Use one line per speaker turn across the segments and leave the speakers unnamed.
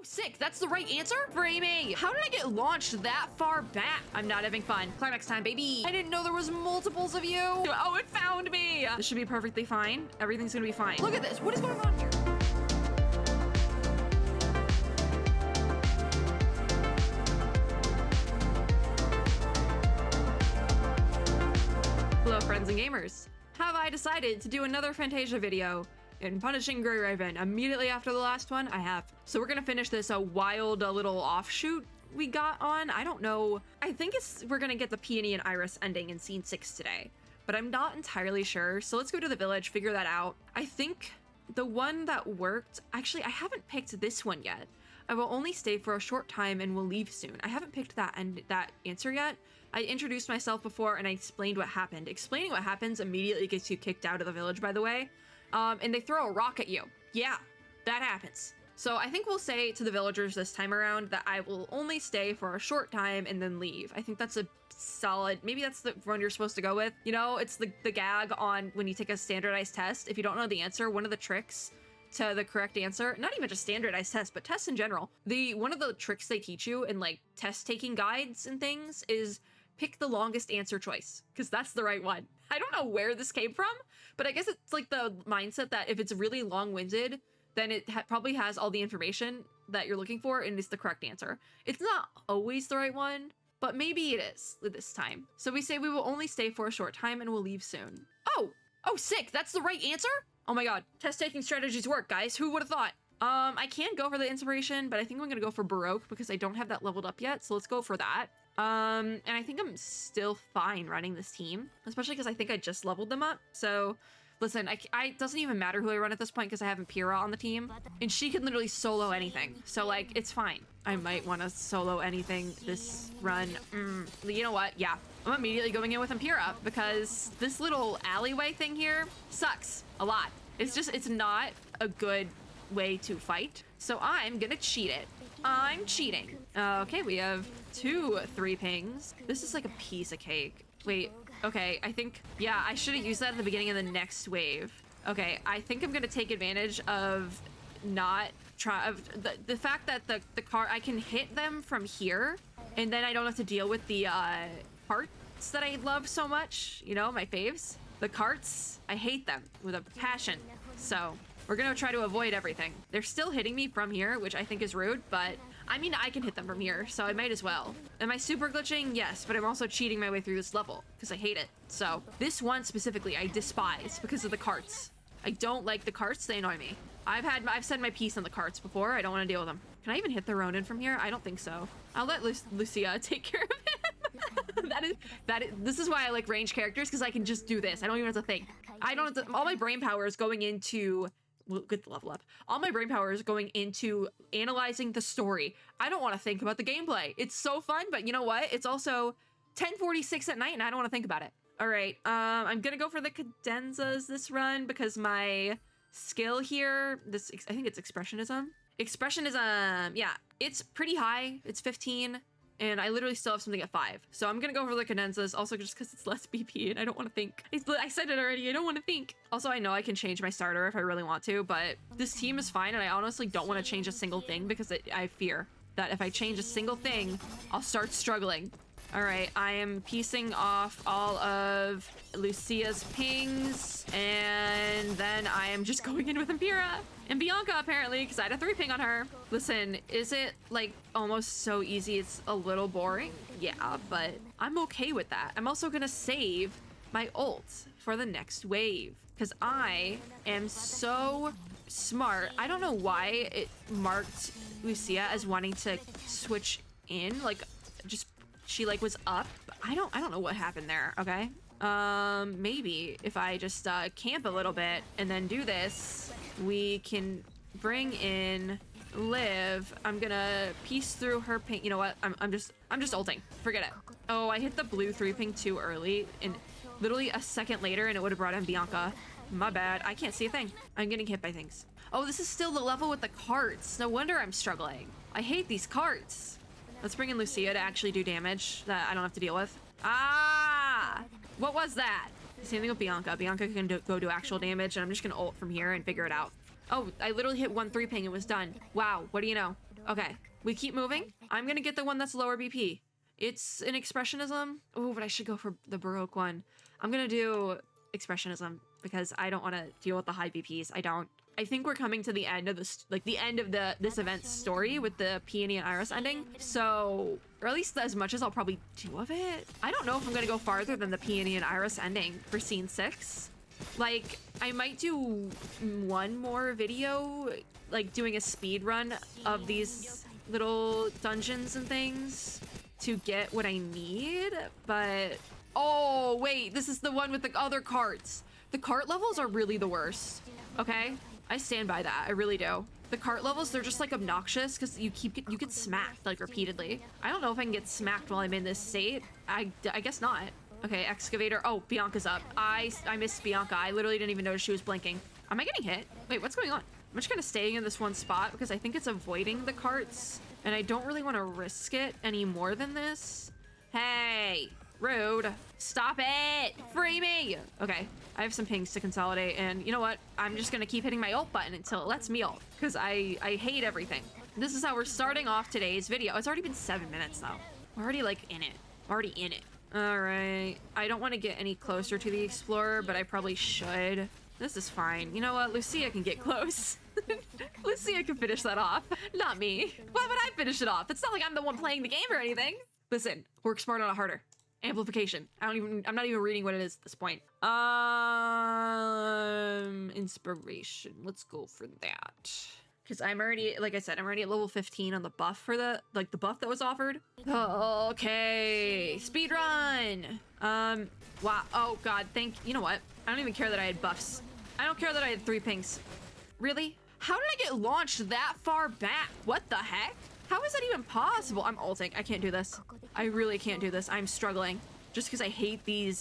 Oh, sick. That's the right answer? Framing. How did I get launched that far back? I'm not having fun. Climax time, baby. I didn't know there was multiples of you. Oh, it found me. This should be perfectly fine. Everything's gonna be fine. Look at this. What is going on here? Hello, friends and gamers. Have I decided to do another Fantasia video in Punishing Grey Raven immediately after the last one? I have. So we're gonna finish this wild little offshoot we got on. I don't know. I think we're gonna get the Peony and Iris ending in scene 6 today, but I'm not entirely sure. So let's go to the village, figure that out. I think the one that worked, actually, I haven't picked this one yet. I will only stay for a short time and will leave soon. I haven't picked that answer yet. I introduced myself before and I explained what happened. Explaining what happens immediately gets you kicked out of the village, by the way. And they throw a rock at you. Yeah, that happens. So I think we'll say to the villagers this time around that I will only stay for a short time and then leave. I think that's a solid, maybe that's the one you're supposed to go with. You know, it's the gag on when you take a standardized test. If you don't know the answer, one of the tricks to the correct answer, not even just standardized tests, but tests in general. One of the tricks they teach you in like test taking guides and things is pick the longest answer choice, because that's the right one. I don't know where this came from, but I guess it's like the mindset that if it's really long-winded, then it probably has all the information that you're looking for and it's the correct answer. It's not always the right one, but maybe it is this time. So we say we will only stay for a short time and we'll leave soon. Oh, sick. That's the right answer? Oh my God. Test-taking strategies work, guys. Who would have thought? I can go for the inspiration, but I think I'm gonna go for Baroque because I don't have that leveled up yet. So let's go for that. And I think I'm still fine running this team, especially because I think I just leveled them up. So listen, it doesn't even matter who I run at this point because I have Impera on the team and she can literally solo anything. So like, it's fine. I might want to solo anything this run. You know what? Yeah, I'm immediately going in with Impera because this little alleyway thing here sucks a lot. It's not a good way to fight. So I'm gonna cheat it. I'm cheating. Okay, we have 2 3 pings. This is like a piece of cake. Wait, okay, I think, yeah, I should have used that at the beginning of the next wave. Okay, I think I'm gonna take advantage of the fact that the car, I can hit them from here, and then I don't have to deal with the carts that I love so much. You know, my faves. The carts, I hate them with a passion. So we're gonna try to avoid everything. They're still hitting me from here, which I think is rude, but I mean, I can hit them from here, so I might as well. Am I super glitching? Yes, but I'm also cheating my way through this level because I hate it. So this one specifically, I despise because of the carts. I don't like the carts, they annoy me. I've said my piece on the carts before. I don't want to deal with them. Can I even hit the Ronin from here? I don't think so. I'll let Lucia take care of him. This is why I like range characters, because I can just do this. I don't even have to think. I don't have to, all my brain power is going into, we'll get the level up. All my brain power is going into analyzing the story. I don't want to think about the gameplay. It's so fun, but you know what? It's also 10:46 at night and I don't want to think about it. All right, I'm gonna go for the cadenzas this run because my skill here, I think it's expressionism. Expressionism, yeah, it's pretty high. It's 15, and I literally still have something at 5. So I'm gonna go for the cadenzas, also just because it's less BP and I don't want to think. I said it already, I don't want to think. Also, I know I can change my starter if I really want to, but this team is fine, and I honestly don't want to change a single thing because I fear that if I change a single thing, I'll start struggling. All right, I am piecing off all of Lucia's pings, and then I am just going in with Impera and Bianca, apparently, because I had a 3 ping on her. Listen, is it like almost so easy it's a little boring? Yeah, but I'm okay with that. I'm also gonna save my ult for the next wave because I am so smart. I don't know why it marked Lucia as wanting to switch in, like just she like was up. I don't know what happened there. Okay, maybe if I just camp a little bit and then do this, we can bring in Liv. I'm gonna piece through her ping. You know what? I'm just ulting. Forget it. Oh, I hit the blue 3 ping too early, and literally a second later, and it would have brought in Bianca. My bad. I can't see a thing. I'm getting hit by things. Oh, this is still the level with the carts. No wonder I'm struggling. I hate these carts. Let's bring in Lucia to actually do damage that I don't have to deal with. Ah! What was that? Same thing with Bianca. Bianca can go do actual damage, and I'm just gonna ult from here and figure it out. Oh, I literally hit 1 3 ping and was done. Wow, what do you know? Okay, we keep moving. I'm gonna get the one that's lower BP. It's an expressionism. Oh, but I should go for the Baroque one. I'm gonna do expressionism because I don't want to deal with the high BPs. I don't. I think we're coming to the end of this, like the end of this event's story with the Peony and Iris ending. So, or at least as much as I'll probably do of it. I don't know if I'm gonna go farther than the Peony and Iris ending for scene 6. Like, I might do one more video, like doing a speed run of these little dungeons and things to get what I need, but... Oh, wait, this is the one with the other carts. The cart levels are really the worst, okay? I stand by that, I really do. The cart levels, they're just like obnoxious because you get smacked like repeatedly. I don't know if I can get smacked while I'm in this state. I guess not. Okay, excavator. Oh, Bianca's up. I missed Bianca. I literally didn't even notice she was blinking. Am I getting hit? Wait, what's going on? I'm just kind of staying in this one spot because I think it's avoiding the carts and I don't really want to risk it any more than this. Hey, rude. Stop it. Free me. Okay, I have some pings to consolidate and you know what? I'm just going to keep hitting my ult button until it lets me ult because I hate everything. This is how we're starting off today's video. It's already been 7 minutes though. We're already like in it. I'm already in it. All right, I don't want to get any closer to the Explorer, but I probably should. This is fine. You know what? Lucia can get close. Lucia can finish that off. Not me. Why would I finish it off? It's not like I'm the one playing the game or anything. Listen, work smarter, not harder. Amplification. I'm not even reading what it is at this point. Inspiration. Let's go for that. Because I'm already, like I said, I'm already at level 15 on the buff for the buff that was offered. Okay, speed run. Wow, oh God, you know what? I don't even care that I had buffs. I don't care that I had 3 pings. Really? How did I get launched that far back? What the heck? How is that even possible? I'm ulting, I can't do this. I really can't do this, I'm struggling. Just because I hate the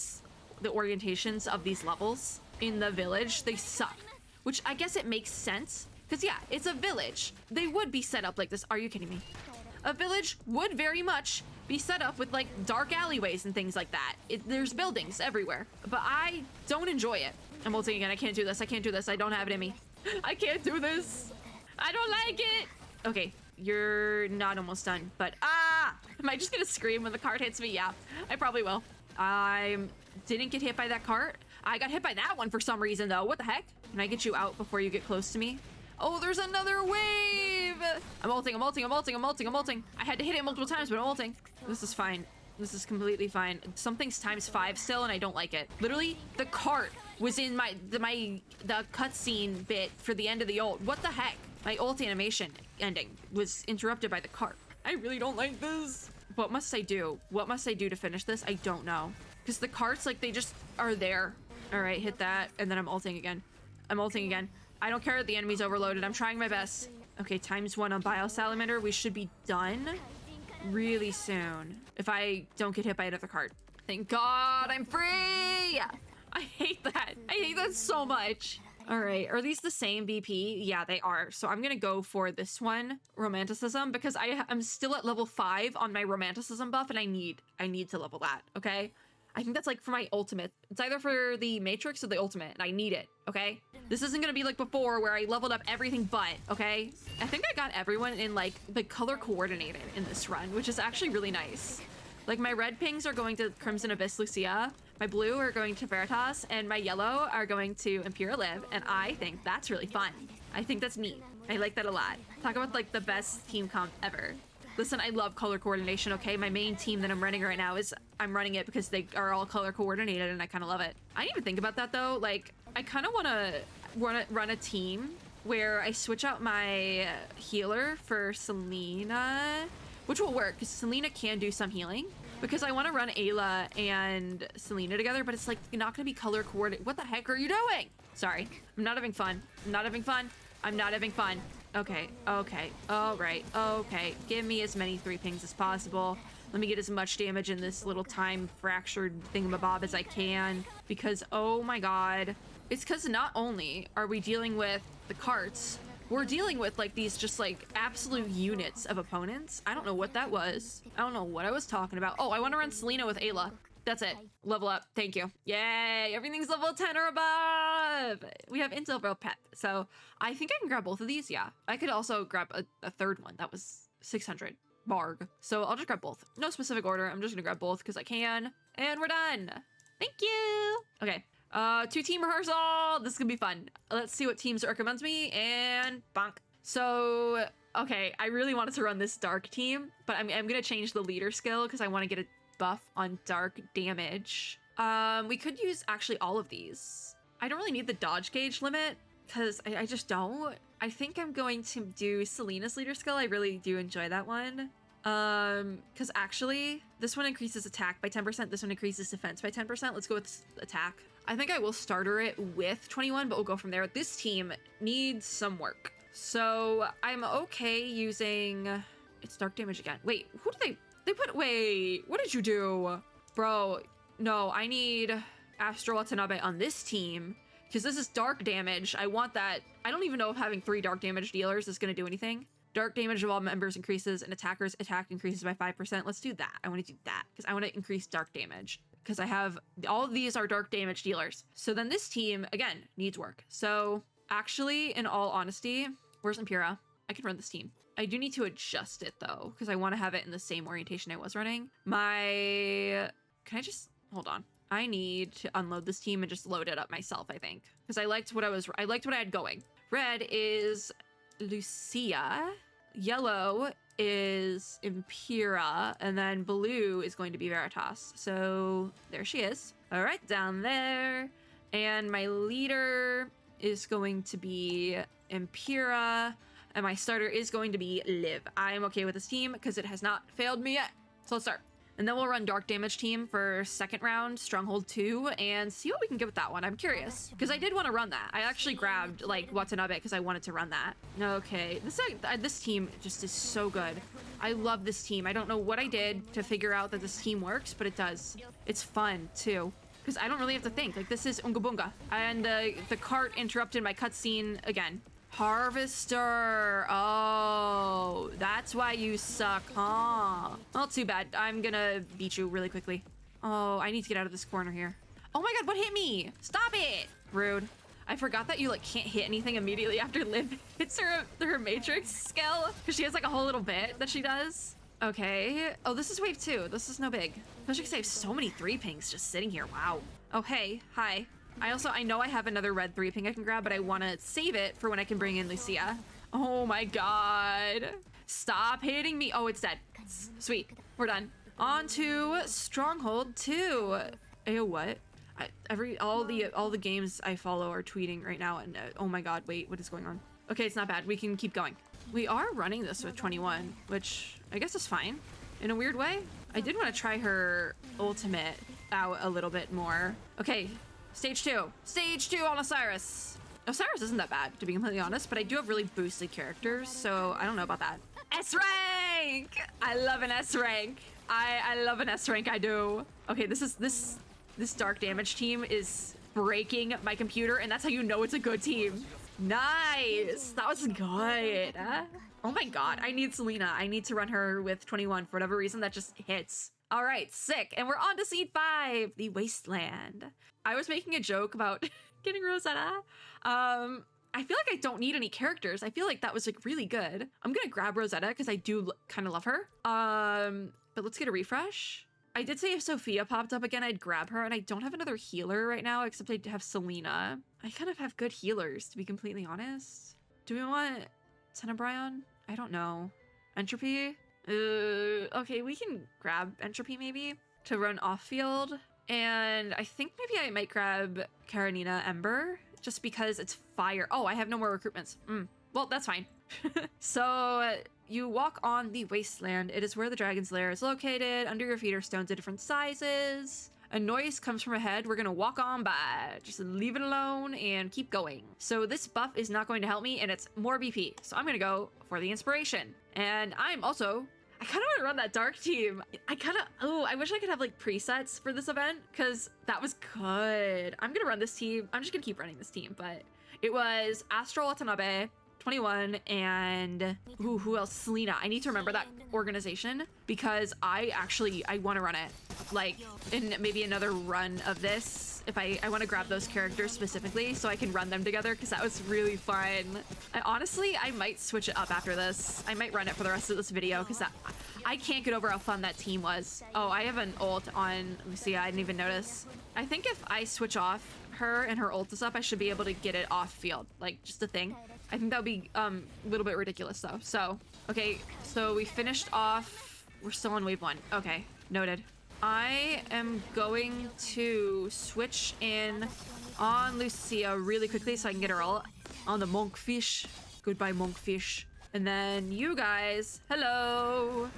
orientations of these levels in the village, they suck. Which I guess it makes sense. Because yeah, it's a village. They would be set up like this. Are you kidding me? A village would very much be set up with like dark alleyways and things like that. There's buildings everywhere, but I don't enjoy it. I'm ulting again. I can't do this. I can't do this. I don't have it in me. I can't do this. I don't like it. Okay, you're not almost done, but am I just gonna scream when the cart hits me? Yeah, I probably will. I didn't get hit by that cart. I got hit by that one for some reason though. What the heck? Can I get you out before you get close to me? Oh, there's another wave! I'm ulting, I'm ulting, I'm ulting, I'm ulting, I'm ulting. I had to hit it multiple times, but I'm ulting. This is fine. This is completely fine. Something's ×5 still, and I don't like it. Literally, the cart was in the cutscene bit for the end of the ult. What the heck? My ult animation ending was interrupted by the cart. I really don't like this. What must I do? What must I do to finish this? I don't know. Because the carts, like, they just are there. All right, hit that, and then I'm ulting again. I'm ulting again. I don't care that the enemy's overloaded. I'm trying my best. Okay, ×1 on Biosalamander. We should be done really soon if I don't get hit by another cart. Thank God I'm free! I hate that. I hate that so much. All right, are these the same BP? Yeah, they are. So I'm gonna go for this one, Romanticism, because I'm still at level 5 on my Romanticism buff, and I need to level that, okay? I think that's like for my ultimate. It's either for the Matrix or the ultimate, and I need it, okay? This isn't gonna be like before where I leveled up everything but, okay? I think I got everyone in like the color coordinated in this run, which is actually really nice. Like my red pings are going to Crimson Abyss Lucia, my blue are going to Veritas, and my yellow are going to Imperial Liv, and I think that's really fun. I think that's neat. I like that a lot. Talk about like the best team comp ever. Listen, I love color coordination, okay? My main team that I'm running right now I'm running it because they are all color coordinated and I kind of love it. I didn't even think about that though. Like, I kind of want to run a team where I switch out my healer for Selena, which will work because Selena can do some healing. Because I want to run Ayla and Selena together, but it's like not going to be color coordinated. What the heck are you doing? Sorry, I'm not having fun. I'm not having fun. I'm not having fun. Okay, okay, all right, okay. Give me as many 3 pings as possible. Let me get as much damage in this little time fractured thingamabob as I can. Because, oh my God. It's because not only are we dealing with the carts, we're dealing with like these just like absolute units of opponents. I don't know what that was. I don't know what I was talking about. Oh, I want to run Selena with Ayla. That's it. Level up. Thank you. Yay! Everything's level 10 or above. We have Intel Bro Pet. So I think I can grab both of these. Yeah. I could also grab a third one. That was 600. Barg. So I'll just grab both. No specific order. I'm just gonna grab both because I can. And we're done. Thank you. Okay. 2-team rehearsal. This is gonna be fun. Let's see what teams it recommends me. And bonk. So, okay. I really wanted to run this dark team, but I'm gonna change the leader skill because I want to get a buff on dark damage. We could use actually all of these. I don't really need the dodge gauge limit because I just don't. I think I'm going to do Selena's leader skill. I really do enjoy that one. Because actually, this one increases attack by 10%. This one increases defense by 10%. Let's go with attack. I think I will starter it with 21, but we'll go from there. This team needs some work. So I'm okay using... It's dark damage again. Wait, who did they put... Wait, what did you do? Bro, no, I need Astro Watanabe on this team because this is dark damage. I want that. I don't even know if having 3 dark damage dealers is going to do anything. Dark damage of all members increases and attackers' attack increases by 5%. Let's do that. I want to do that because I want to increase dark damage because I have all of these are dark damage dealers. So then this team, again, needs work. So actually, in all honesty, where's Impera? I can run this team. I do need to adjust it though because I want to have it in the same orientation I was running. Can I just, hold on. I need to unload this team and just load it up myself, I think. Because I liked what I had going. Red is Lucia, yellow is Impera, and then blue is going to be Veritas. So there she is. All right, down there. And my leader is going to be Impera, and my starter is going to be Liv. I am okay with this team because it has not failed me yet. So let's start. And then we'll run Dark Damage team for second round, Stronghold 2, and see what we can get with that one. I'm curious, because I did want to run that. I actually grabbed, like, Watanabe because I wanted to run that. Okay, this team just is so good. I love this team. I don't know what I did to figure out that this team works, but it does. It's fun, too, because I don't really have to think. Like, this is Unga Bunga. And the cart interrupted my cutscene again. Harvester. Oh, that's why you suck, huh? Well, too bad. I'm gonna beat you really quickly. Oh, I need to get out of this corner here. Oh my god, what hit me? Stop it! Rude. I forgot that you like can't hit anything immediately after Liv hits her matrix skill because she has like a whole little bit that she does. Okay. Oh, this is wave 2. This is no big. Especially because I have so many 3 pings just sitting here. Wow. Oh, hey. Hi. I know I have another red 3 ping I can grab, but I want to save it for when I can bring in Lucia. Oh my god. Stop hitting me. Oh, it's dead. Sweet. We're done. On to Stronghold 2. Ew, what? All the games I follow are tweeting right now, and oh my god, wait, what is going on? Okay, it's not bad. We can keep going. We are running this with 21, which I guess is fine. In a weird way. I did want to try her ultimate out a little bit more. Okay. Stage 2. Stage 2 on Osiris. Osiris isn't that bad, to be completely honest, but I do have really boosted characters, so I don't know about that. S rank! I love an S rank. I love an S rank, I do. Okay, this dark damage team is breaking my computer, and that's how you know it's a good team. Nice! That was good. Oh my god, I need Selena. I need to run her with 21 for whatever reason. That just hits. All right, sick. And we're on to Seed 5, the Wasteland. I was making a joke about getting Rosetta. I feel like I don't need any characters. I feel like that was like really good. I'm gonna grab Rosetta because I do kind of love her. But let's get a refresh. I did say if Sophia popped up again, I'd grab her, and I don't have another healer right now, except I have Selena. I kind of have good healers, to be completely honest. Do we want Tenebrion? I don't know. Entropy? Okay, we can grab Entropy maybe to run off field. And I think maybe I might grab Karenina Ember just because it's fire. Oh, I have no more recruitments. Well, that's fine. So you walk on the wasteland. It is where the dragon's lair is located. Under your feet are stones of different sizes. A noise comes from ahead. We're gonna walk on by. Just leave it alone and keep going. So this buff is not going to help me, and it's more BP. So I'm gonna go for the inspiration. And I'm also, I kind of want to run that dark team. I wish I could have like presets for this event because that was good. I'm gonna run this team. I'm just gonna keep running this team, but it was Astro Watanabe, 21, and ooh, who else? Selena. I need to remember that organization because I want to run it. Like, in maybe another run of this, if I want to grab those characters specifically so I can run them together because that was really fun. Honestly, I might switch it up after this. I might run it for the rest of this video because I can't get over how fun that team was. Oh, I have an ult on Lucia. I didn't even notice. I think if I switch off her and her ult is up, I should be able to get it off field. Like, just a thing. I think that would be a little bit ridiculous though. So, okay, so we finished off. We're still on wave 1. Okay, noted. I am going to switch in on Lucia really quickly so I can get her ult on the monkfish. Goodbye, monkfish. And then you guys, hello.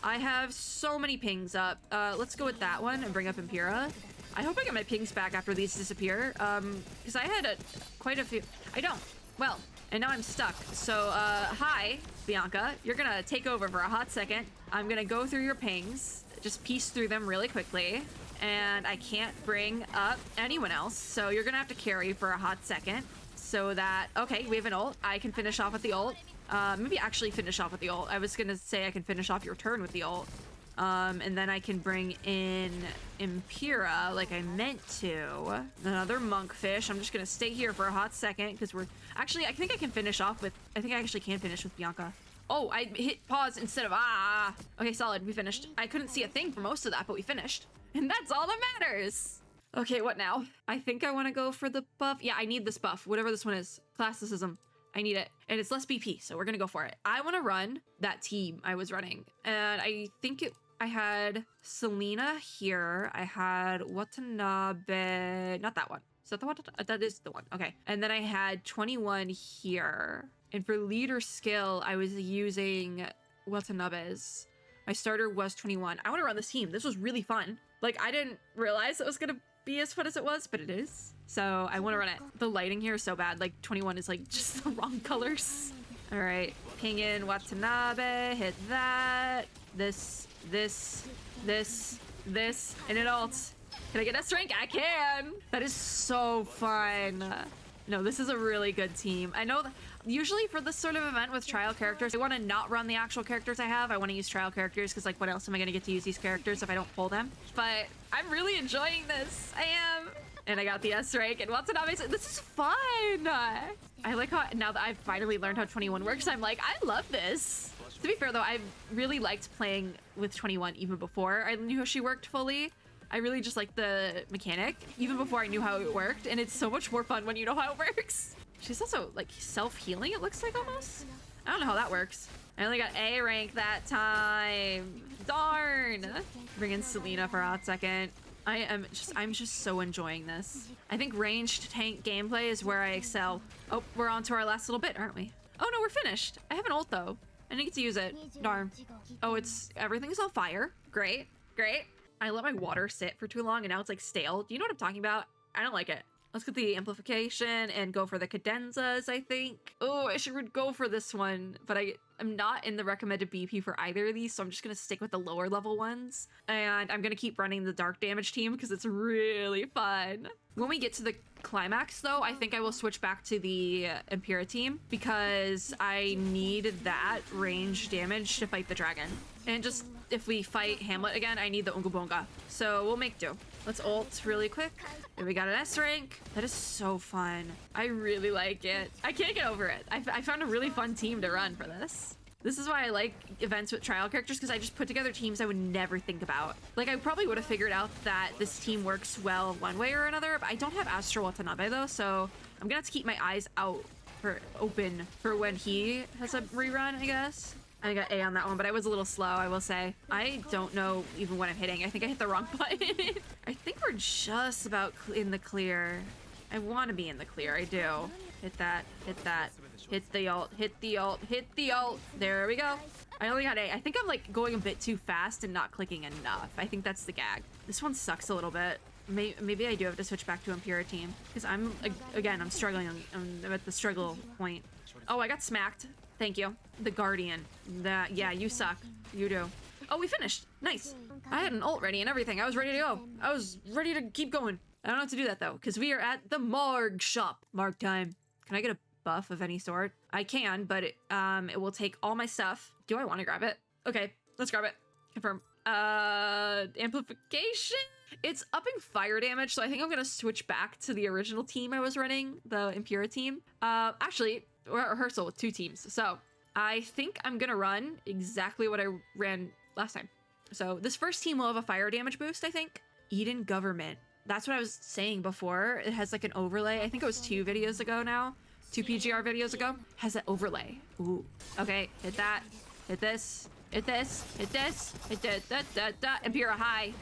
I have so many pings up. Let's go with that one and bring up Impera. I hope I get my pings back after these disappear. Because I had quite a few. I don't. Well, and now I'm stuck. So, hi, Bianca. You're gonna take over for a hot second. I'm gonna go through your pings. Just piece through them really quickly. And I can't bring up anyone else. So you're gonna have to carry for a hot second. So that, okay, we have an ult. I can finish off with the ult. Maybe actually finish off with the ult. I was gonna say I can finish off your turn with the ult. And then I can bring in Impera like I meant to. Another monkfish. I'm just gonna stay here for a hot second because we're actually, I think I can finish off with, I think I actually can finish with Bianca. Oh, I hit pause instead of ah. Okay, solid, we finished. I couldn't see a thing for most of that, but we finished. And that's all that matters. Okay, what now? I think I wanna go for the buff. Yeah, I need this buff, whatever this one is. Classicism. I need it. And it's less BP, so we're gonna go for it. I wanna run that team I was running. And I think I had Selena here. I had Watanabe. Not that one. Is that the one? That is the one. Okay. And then I had 21 here. And for leader skill, I was using Watanabe's. My starter was 21. I want to run this team. This was really fun. Like, I didn't realize it was going to be as fun as it was, but it is. So I want to run it. The lighting here is so bad. Like, 21 is like just the wrong colors. All right. Ping in Watanabe. Hit that. This, and it ult. Can I get S rank? I can! That is so fun. No, this is a really good team. I know that usually for this sort of event with trial characters, I want to not run the actual characters I have. I want to use trial characters because, like, what else am I going to get to use these characters if I don't pull them? But I'm really enjoying this. I am. And I got the S rank and Watanabe. This is fun. I like how now that I've finally learned how 21 works, I'm like, I love this. To be fair though, I really liked playing with 21 even before I knew how she worked fully. I really just like the mechanic even before I knew how it worked, and it's so much more fun when you know how it works. She's also like self-healing, it looks like almost. I don't know how that works. I only got A rank that time. Darn. Bring in Selena for a hot second. I'm just so enjoying this. I think ranged tank gameplay is where I excel. Oh, we're on to our last little bit, aren't we? Oh no, we're finished. I have an ult though. I didn't get to use it. Darn. Oh, everything's on fire. Great, great. I let my water sit for too long and now it's like stale. Do you know what I'm talking about? I don't like it. Let's get the amplification and go for the cadenzas, I think. Oh, I should go for this one, but I'm not in the recommended BP for either of these, so I'm just gonna stick with the lower level ones. And I'm gonna keep running the dark damage team because it's really fun. When we get to the climax though, I think I will switch back to the Impera team because I need that range damage to fight the dragon. And just if we fight Hamlet again, I need the Unga Bunga. So we'll make do. Let's ult really quick. And we got an S rank. That is so fun. I really like it. I can't get over it. I found a really fun team to run for this. This is why I like events with trial characters, because I just put together teams I would never think about. Like, I probably would have figured out that this team works well one way or another, but I don't have Astro Watanabe though, so I'm gonna have to keep my eyes open for when he has a rerun, I guess. I got A on that one, but I was a little slow, I will say. I don't know even what I'm hitting. I think I hit the wrong button. I think we're just about in the clear. I want to be in the clear, I do. Hit that, hit that. Hit the ult, hit the ult, hit the ult. There we go. I only got A. I think I'm like going a bit too fast and not clicking enough. I think that's the gag. This one sucks a little bit. Maybe I do have to switch back to Impera team because I'm struggling. I'm at the struggle point. Oh, I got smacked. Thank you. The Guardian. Yeah, you suck. You do. Oh, we finished. Nice. I had an ult ready and everything. I was ready to go. I was ready to keep going. I don't know how to do that though, because we are at the Marg shop. Marg time. Can I get a buff of any sort. I can, but it will take all my stuff. Do I want to grab it? Okay, let's grab it. Confirm. Amplification? It's upping fire damage, so I think I'm gonna switch back to the original team I was running, the Impura team. Actually, rehearsal with 2 teams. So I think I'm gonna run exactly what I ran last time. So this first team will have a fire damage boost, I think. Eden Government. That's what I was saying before. It has like an overlay. I think it was 2 videos ago now. 2 PGR videos ago. Has an overlay. Ooh. Okay, hit that. Hit this. Hit this. Hit this. Hit that. Impura high.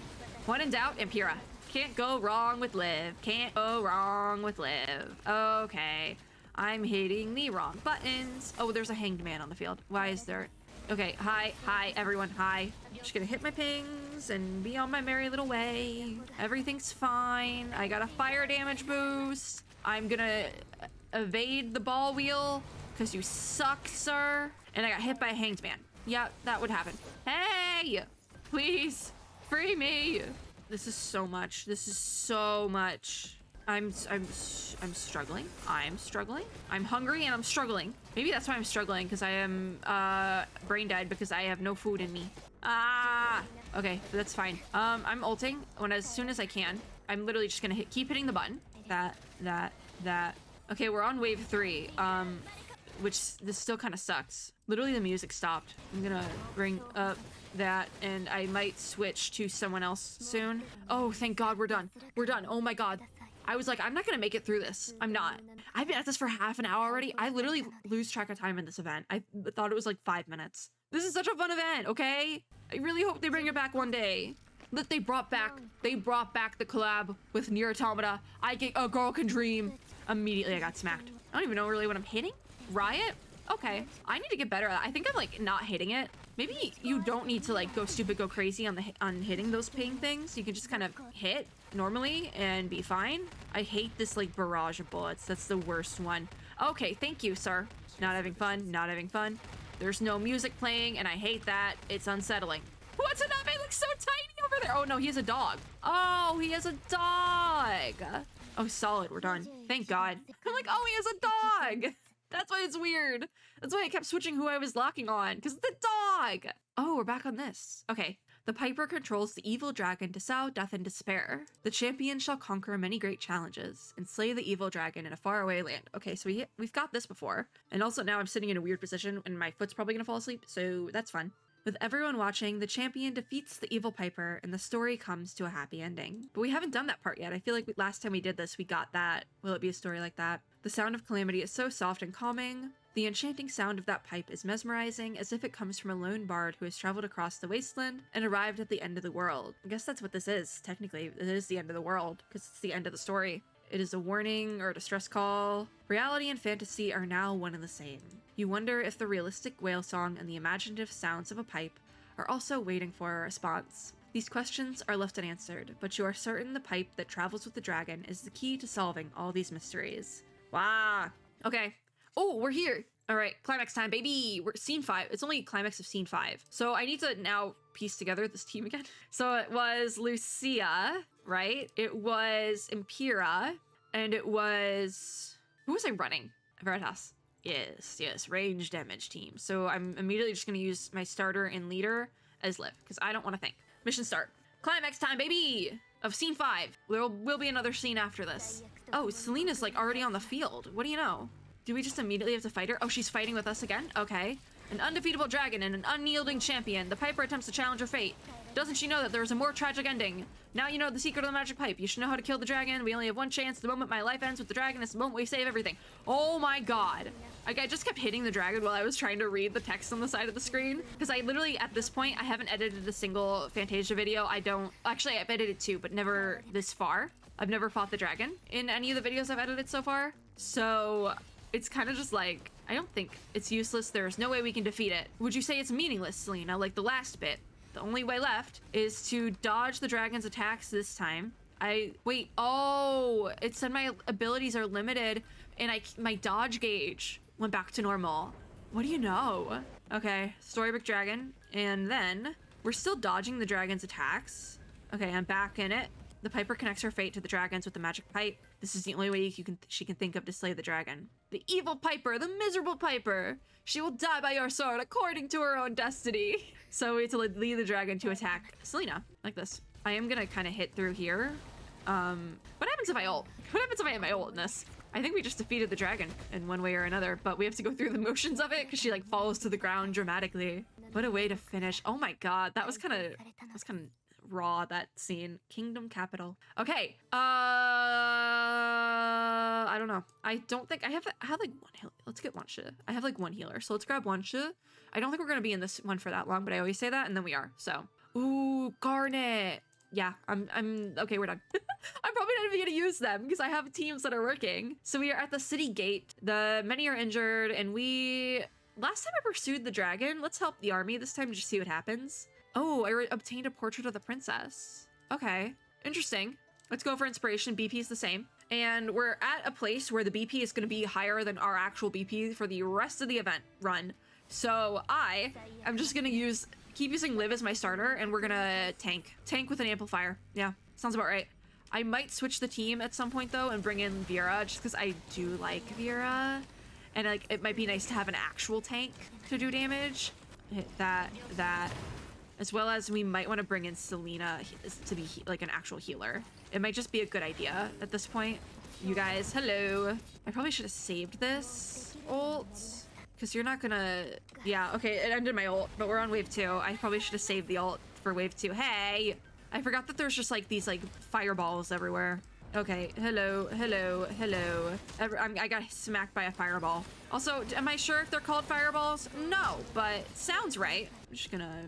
When in doubt, Impura. Can't go wrong with Liv. Can't go wrong with Liv. Okay. I'm hitting the wrong buttons. Oh, there's a hanged man on the field. Why is there... Okay, hi, everyone, hi. Just gonna hit my pings and be on my merry little way. Everything's fine. I got a fire damage boost. I'm gonna evade the ball wheel because you suck, sir. And I got hit by a hanged man. Yeah, that would happen. Hey, please free me. This is so much. This is so much. I'm struggling. I'm struggling. I'm hungry and I'm struggling. Maybe that's why I'm struggling, because I am brain dead because I have no food in me. Ah, okay, that's fine. I'm ulting as soon as I can. I'm literally just gonna keep hitting the button. That. Okay, we're on wave 3. Which this still kind of sucks. Literally the music stopped. I'm gonna bring up that and I might switch to someone else soon. Oh, thank God we're done. We're done. Oh my God. I was like, I'm not gonna make it through this. I'm not. I've been at this for half an hour already. I literally lose track of time in this event. I thought it was like 5 minutes. This is such a fun event, okay? I really hope they bring it back one day. That they brought back the collab with Nier Automata. A girl can dream. Immediately I got smacked. I don't even know really what I'm hitting. Riot? Okay. I need to get better at that. I think I'm like not hitting it. Maybe you don't need to like go stupid, go crazy on hitting those ping things. You can just kind of hit normally and be fine. I hate this like barrage of bullets. That's the worst one. Okay, thank you, sir. Not having fun, not having fun. There's no music playing and I hate that. It's unsettling. What's it up? It looks so tiny over there. Oh no, he has a dog. Oh, he has a dog. Oh, solid, we're done. Thank God. I'm like, oh, he has a dog. That's why it's weird. That's why I kept switching who I was locking on, because the dog. Oh, we're back on this. Okay. The Piper controls the evil dragon to sow death and despair. The champion shall conquer many great challenges and slay the evil dragon in a faraway land. Okay, so we've got this before. And also now I'm sitting in a weird position and my foot's probably gonna fall asleep, so that's fun. With everyone watching, the champion defeats the evil Piper and the story comes to a happy ending. But we haven't done that part yet. I feel like last time we did this, we got that. Will it be a story like that? The sound of calamity is so soft and calming. The enchanting sound of that pipe is mesmerizing, as if it comes from a lone bard who has traveled across the wasteland and arrived at the end of the world. I guess that's what this is, technically. It is the end of the world, because it's the end of the story. It is a warning or a distress call. Reality and fantasy are now one and the same. You wonder if the realistic whale song and the imaginative sounds of a pipe are also waiting for a response. These questions are left unanswered, but you are certain the pipe that travels with the dragon is the key to solving all these mysteries. Wow. Okay. Oh, we're here. All right, climax time, baby. We're scene 5. It's only climax of scene 5. So I need to now piece together this team again. So it was Lucia, right? It was Impura, and it was... Who was I running? Veritas. Yes, range damage team. So I'm immediately just gonna use my starter and leader as Liv, because I don't want to think. Mission start. Climax time, baby! Of scene 5. There will be another scene after this. Oh, Selena's like already on the field. What do you know? Do we just immediately have to fight her? Oh, she's fighting with us again? Okay. An undefeatable dragon and an unyielding champion. The Piper attempts to challenge her fate. Doesn't she know that there is a more tragic ending? Now you know the secret of the magic pipe. You should know how to kill the dragon. We only have one chance. The moment my life ends with the dragon is the moment we save everything. Oh my God. Like, I just kept hitting the dragon while I was trying to read the text on the side of the screen. Because I literally, at this point, I haven't edited a single Fantasia video. Actually, I've edited 2, but never this far. I've never fought the dragon in any of the videos I've edited so far. So it's kind of just like, I don't think it's useless. There's no way we can defeat it. Would you say it's meaningless, Selena? Like the last bit. The only way left is to dodge the dragon's attacks this time. Wait, oh, it said my abilities are limited and my dodge gauge went back to normal. What do you know? Okay, Storybook Dragon. And then we're still dodging the dragon's attacks. Okay, I'm back in it. The Piper connects her fate to the dragons with the magic pipe. This is the only way she can think of to slay the dragon. The evil Piper, the miserable Piper. She will die by your sword according to her own destiny. So we have to lead the dragon to attack Selena, like this. I am gonna kind of hit through here. What happens if I ult? What happens if I hit my ult in this? I think we just defeated the dragon in one way or another, but we have to go through the motions of it because she like falls to the ground dramatically. What a way to finish. Oh my god, that was kind of raw, that scene. Kingdom capital. Okay. I don't know. I don't think I have like one heal. Let's get one shit. I have like one healer, so let's grab one shit. I don't think we're gonna be in this one for that long, but I always say that, and then we are. So, ooh, Garnet. Yeah, I'm okay. We're done. I'm probably not even gonna use them because I have teams that are working. So we are at the city gate. The many are injured, and last time I pursued the dragon. Let's help the army this time to just see what happens. Oh, I obtained a portrait of the princess. Okay, interesting. Let's go for inspiration. BP is the same. And we're at a place where the BP is going to be higher than our actual BP for the rest of the event run. So I'm just going to keep using Liv as my starter, and we're going to tank with an amplifier. Yeah, sounds about right. I might switch the team at some point though and bring in Vera just because I do like Vera. And like, it might be nice to have an actual tank to do damage. Hit that. As well as we might want to bring in Selena to be like an actual healer. It might just be a good idea at this point. You guys, hello. I probably should have saved this ult because you're not gonna... Yeah, okay, it ended my ult, but we're on wave 2. I probably should have saved the ult for wave 2. Hey! I forgot that there's just like these like fireballs everywhere. Okay, hello. I got smacked by a fireball. Also, am I sure if they're called fireballs? No, but sounds right. I'm just gonna...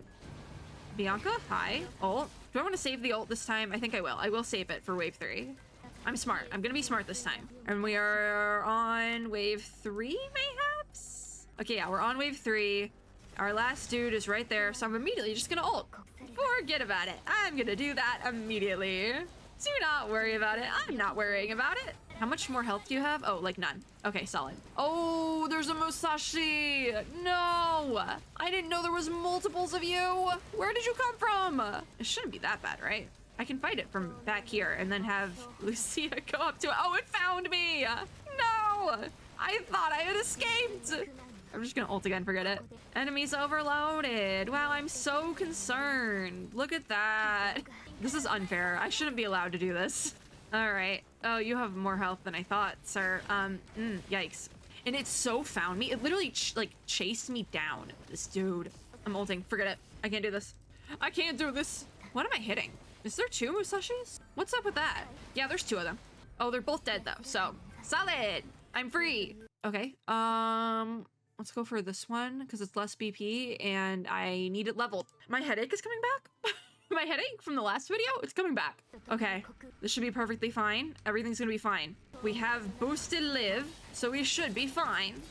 Bianca, hi. Ult. Do I want to save the ult this time? I think I will. I will save it for wave 3. I'm smart. I'm gonna be smart this time. And we are on wave 3, mayhaps? Okay, yeah, we're on wave 3. Our last dude is right there, so I'm immediately just gonna ult. Forget about it. I'm gonna do that immediately. Do not worry about it. I'm not worrying about it. How much more health do you have? Oh, like none. Okay, solid. Oh, there's a Musashi. No, I didn't know there was multiples of you. Where did you come from? It shouldn't be that bad, right? I can fight it from back here and then have Lucia go up to it. Oh, it found me. No, I thought I had escaped. I'm just gonna ult again, forget it. Enemies overloaded. Wow, I'm so concerned. Look at that. This is unfair. I shouldn't be allowed to do this. All right. Oh, you have more health than I thought, sir. Yikes. And it so found me. It literally chased me down. This dude. I'm ulting. Forget it. I can't do this. I can't do this. What am I hitting? Is there 2 Musashis? What's up with that? Yeah, there's 2 of them. Oh, they're both dead though. So solid. I'm free. Okay. Let's go for this one because it's less BP and I need it leveled. My headache is coming back. My headache from the last video, it's coming back. Okay, this should be perfectly fine. Everything's gonna be fine. We have boosted Liv, so we should be fine.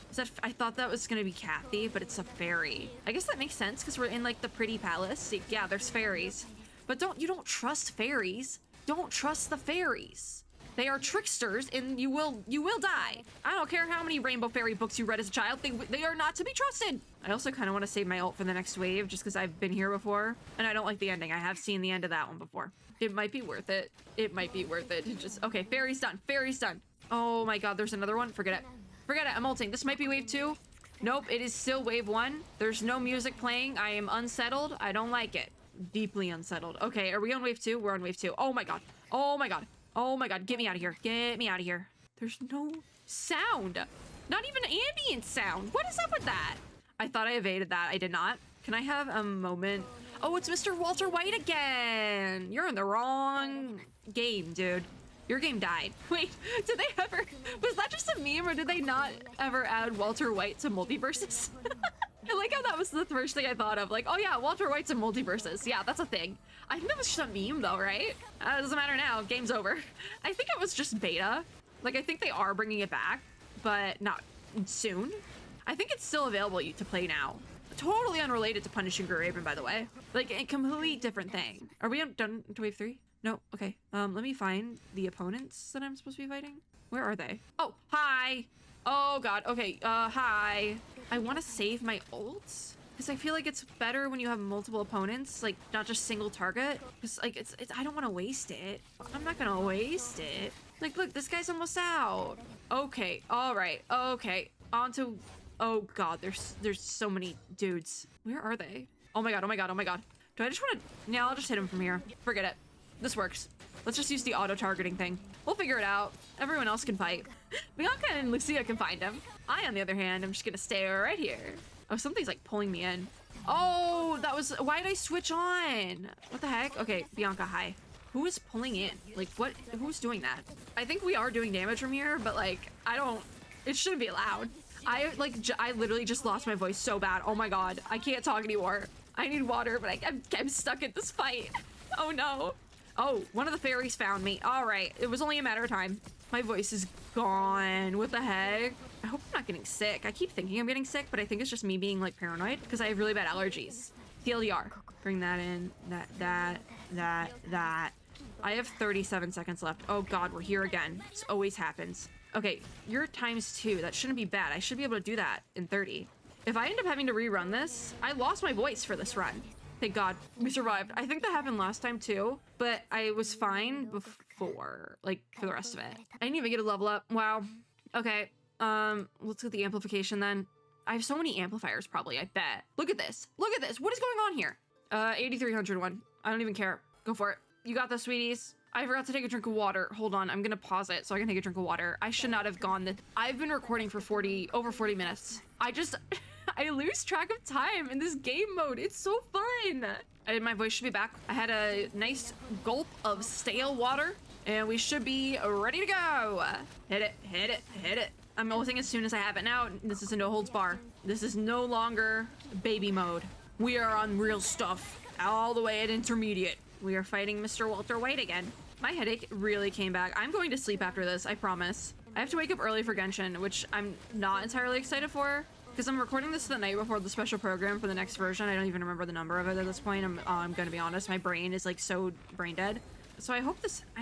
I thought that was gonna be Kathy, but it's a fairy. I guess that makes sense because we're in like the pretty palace. Yeah, there's fairies. But you don't trust fairies. Don't trust the fairies. They are tricksters and you will die. I don't care how many Rainbow Fairy books you read as a child. They are not to be trusted. I also kind of want to save my ult for the next wave just because I've been here before and I don't like the ending. I have seen the end of that one before. It might be worth it. It might be worth it. Okay, fairy's done. Fairy's done. Oh my god, there's another one. Forget it. Forget it. I'm ulting. This might be wave 2. Nope, it is still wave 1. There's no music playing. I am unsettled. I don't like it. Deeply unsettled. Okay, are we on wave 2? We're on wave 2. Oh my god. Oh my god. Oh my god, get me out of here. Get me out of here. There's no sound. Not even ambient sound. What is up with that? I thought I evaded that. I did not. Can I have a moment? Oh, it's Mr. Walter White again. You're in the wrong game, dude. Your game died. Wait, did they ever... Was that just a meme or did they not ever add Walter White to multiverses? I like how that was the first thing I thought of. Like, oh yeah, Walter White's in multiverses. Yeah, that's a thing. I think that was just a meme though, right? It doesn't matter now. Game's over. I think it was just beta. Like, I think they are bringing it back, but not soon. I think it's still available to play now. Totally unrelated to Punishing Raven, by the way. Like, a complete different thing. Are we done to wave 3? No? Okay. Let me find the opponents that I'm supposed to be fighting. Where are they? Oh, hi! Oh god, okay, hi. I want to save my ults because I feel like it's better when you have multiple opponents, like not just single target. Because like it's I don't want to waste it. I'm not gonna waste it. Like, look, this guy's almost out. Okay, all right, okay. On to, oh God, there's so many dudes. Where are they? Oh my God, oh my God, oh my God. Do I just want to, no, I'll just hit him from here. Forget it. This works. Let's just use the auto-targeting thing. We'll figure it out. Everyone else can fight. Bianca and Lucia can find him. I, on the other hand, I'm just gonna stay right here. Oh, something's like pulling me in. Oh, that was, why did I switch on? What the heck? Okay, Bianca, hi. Who is pulling in? Like, what, who's doing that? I think we are doing damage from here, but like, I don't, it shouldn't be allowed. I literally just lost my voice so bad. Oh my God, I can't talk anymore. I need water, but I'm stuck at this fight. Oh no. Oh, one of the fairies found me. All right, it was only a matter of time. My voice is gone. What the heck? I hope I'm not getting sick. I keep thinking I'm getting sick, but I think it's just me being like paranoid because I have really bad allergies. TLDR. Bring that in. That. I have 37 seconds left. Oh God, we're here again. This always happens. Okay, you're ×2. That shouldn't be bad. I should be able to do that in 30. If I end up having to rerun this, I lost my voice for this run. Thank God we survived. I think that happened last time too, but I was fine before, like for the rest of it. I didn't even get a level up. Wow. Okay. Let's get the amplification then. I have so many amplifiers probably, I bet. Look at this. Look at this. What is going on here? 8301. I don't even care. Go for it. You got this, sweeties. I forgot to take a drink of water. Hold on, I'm gonna pause it so I can take a drink of water. I should not have gone this. I've been recording for over 40 minutes. I lose track of time in this game mode. It's so fun. My voice should be back. I had a nice gulp of stale water and we should be ready to go. Hit it, hit it, hit it. I'm ulting as soon as I have it now. This is a no holds bar. This is no longer baby mode. We are on real stuff all the way at intermediate. We are fighting Mr. Walter White again. My headache really came back. I'm going to sleep after this, I promise. I have to wake up early for Genshin, which I'm not entirely excited for because I'm recording this the night before the special program for the next version. I don't even remember the number of it at this point. I'm gonna be honest. My brain is like so brain dead. So I think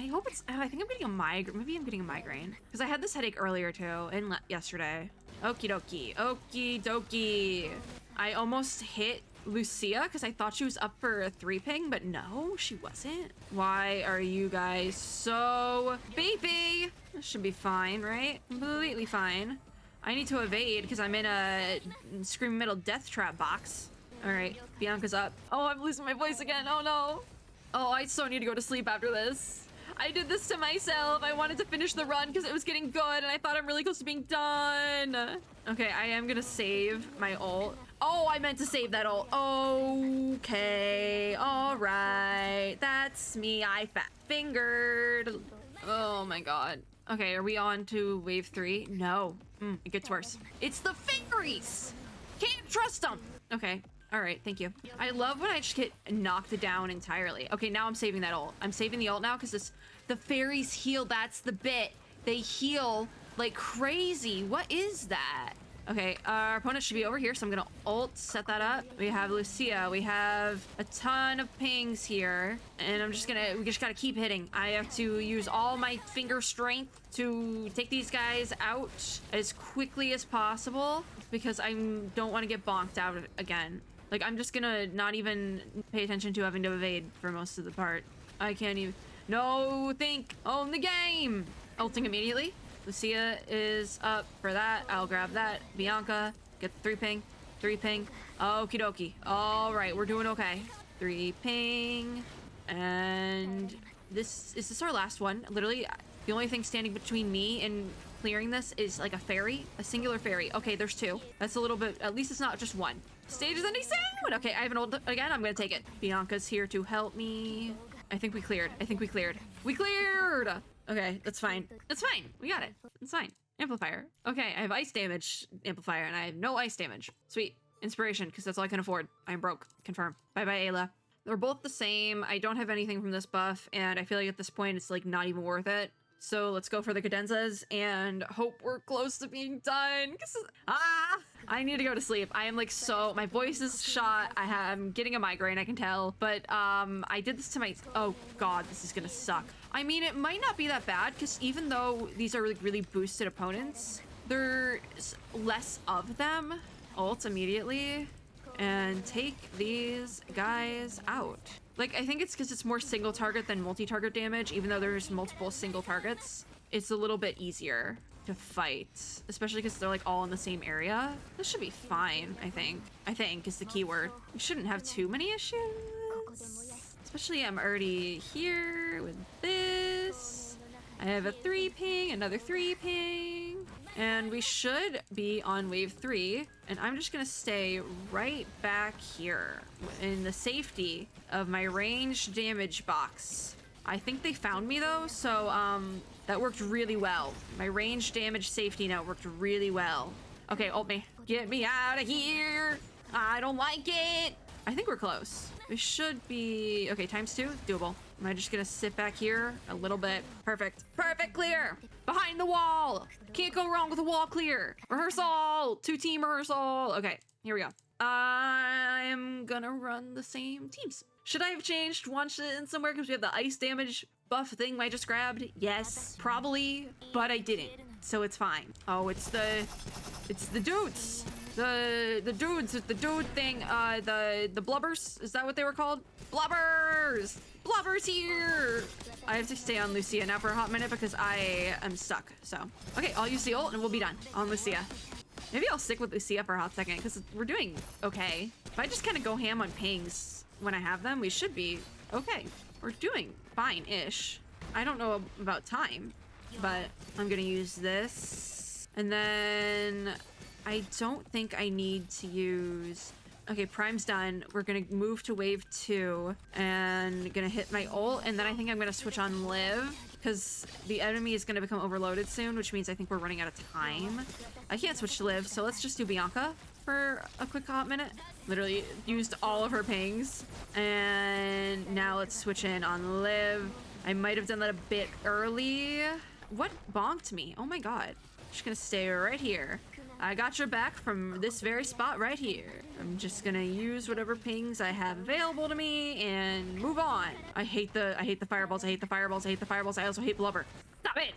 I'm getting a migraine. Maybe I'm getting a migraine because I had this headache earlier too and yesterday. Okie dokie, okie dokie. I almost hit Lucia because I thought she was up for a 3-ping, but no, she wasn't. Why are you guys so beefy? This should be fine, right? Completely fine. I need to evade because I'm in a Screaming Metal Death Trap box. All right, Bianca's up. Oh, I'm losing my voice again. Oh no. Oh, I so need to go to sleep after this. I did this to myself. I wanted to finish the run because it was getting good and I thought I'm really close to being done. Okay, I am gonna save my ult. Oh, I meant to save that ult. Okay, all right. That's me. I fat fingered. Oh my God. Okay, are we on to wave 3? No. It gets worse. It's the fingeries. Can't trust them. Okay. All right, thank you. I love when I just get knocked down entirely. Okay, now I'm saving that ult. I'm saving the ult now because the fairies heal. That's the bit. They heal like crazy. What is that? Okay, our opponent should be over here, so I'm gonna ult, set that up. We have Lucia. We have a ton of pings here, and we just gotta keep hitting. I have to use all my finger strength to take these guys out as quickly as possible because I don't want to get bonked out again. Like, I'm just gonna not even pay attention to having to evade for most of the part. I can't even. No, think. Own the game. Ulting immediately. Lucia is up for that. I'll grab that. Bianca, get the 3-ping. 3-ping. Okie dokie. All right, we're doing okay. 3-ping. And is this our last one? Literally, the only thing standing between me and clearing this is like a fairy, a singular fairy. Okay, there's 2. That's a little bit, at least it's not just 1. Stage is ending soon. Okay, I have an ult again. I'm gonna take it. Bianca's here to help me. I think we cleared. We cleared! Okay, that's fine. That's fine. We got it. It's fine. Amplifier. Okay, I have ice damage amplifier and I have no ice damage. Sweet. Inspiration, because that's all I can afford. I'm broke. Confirm. Bye-bye, Ayla. They're both the same. I don't have anything from this buff, and I feel like at this point it's like not even worth it. So let's go for the cadenzas and hope we're close to being done. I need to go to sleep. I am like my voice is shot. I'm getting a migraine, I can tell. But I did this to oh God, this is gonna suck. I mean, it might not be that bad because even though these are like really boosted opponents, there's less of them. Ult immediately and take these guys out. Like, I think it's because it's more single target than multi-target damage, even though there's multiple single targets. it's a little bit easier to fight, especially because they're like all in the same area. This should be fine, I think. I think is the key word. We shouldn't have too many issues. Especially I'm already here with this. I have a 3 ping, another 3 ping. And we should be on wave 3. And I'm just gonna stay right back here in the safety of my range damage box. I think they found me though, so that worked really well. My range damage safety net worked really well. Okay, ult me. Get me out of here. I don't like it. I think we're close. We should be, okay, ×2, doable. Am I just gonna sit back here a little bit? Perfect. Perfect, clear. Behind the wall. Can't go wrong with a wall clear. Rehearsal, 2-team rehearsal. Okay, here we go. I'm gonna run the same teams. Should I have changed one shit in somewhere because we have the ice damage buff thing I just grabbed? Yes, probably, but I didn't, so it's fine. Oh, it's the dudes. The dudes with the dude thing, the blubbers, is that what they were called? Blubbers! Blubbers here! I have to stay on Lucia now for a hot minute because I am stuck, so. Okay, I'll use the ult and we'll be done on Lucia. Maybe I'll stick with Lucia for a hot second because we're doing okay. If I just kind of go ham on pings when I have them, we should be okay. We're doing fine-ish. I don't know about time, but I'm gonna use this. And then I don't think I need to use... Okay, Prime's done. We're gonna move to wave 2 and gonna hit my ult, and then I think I'm gonna switch on Liv because the enemy is gonna become overloaded soon, which means I think we're running out of time. I can't switch to Liv, so let's just do Bianca for a quick hot minute. Literally used all of her pings, and now let's switch in on Liv. I might have done that a bit early. What bonked me? Oh my god. Just gonna stay right here. I got your back from this very spot right here. I'm just gonna use whatever pings I have available to me and move on. I hate the fireballs. I hate the fireballs. I hate the fireballs. I also hate blubber. Stop it.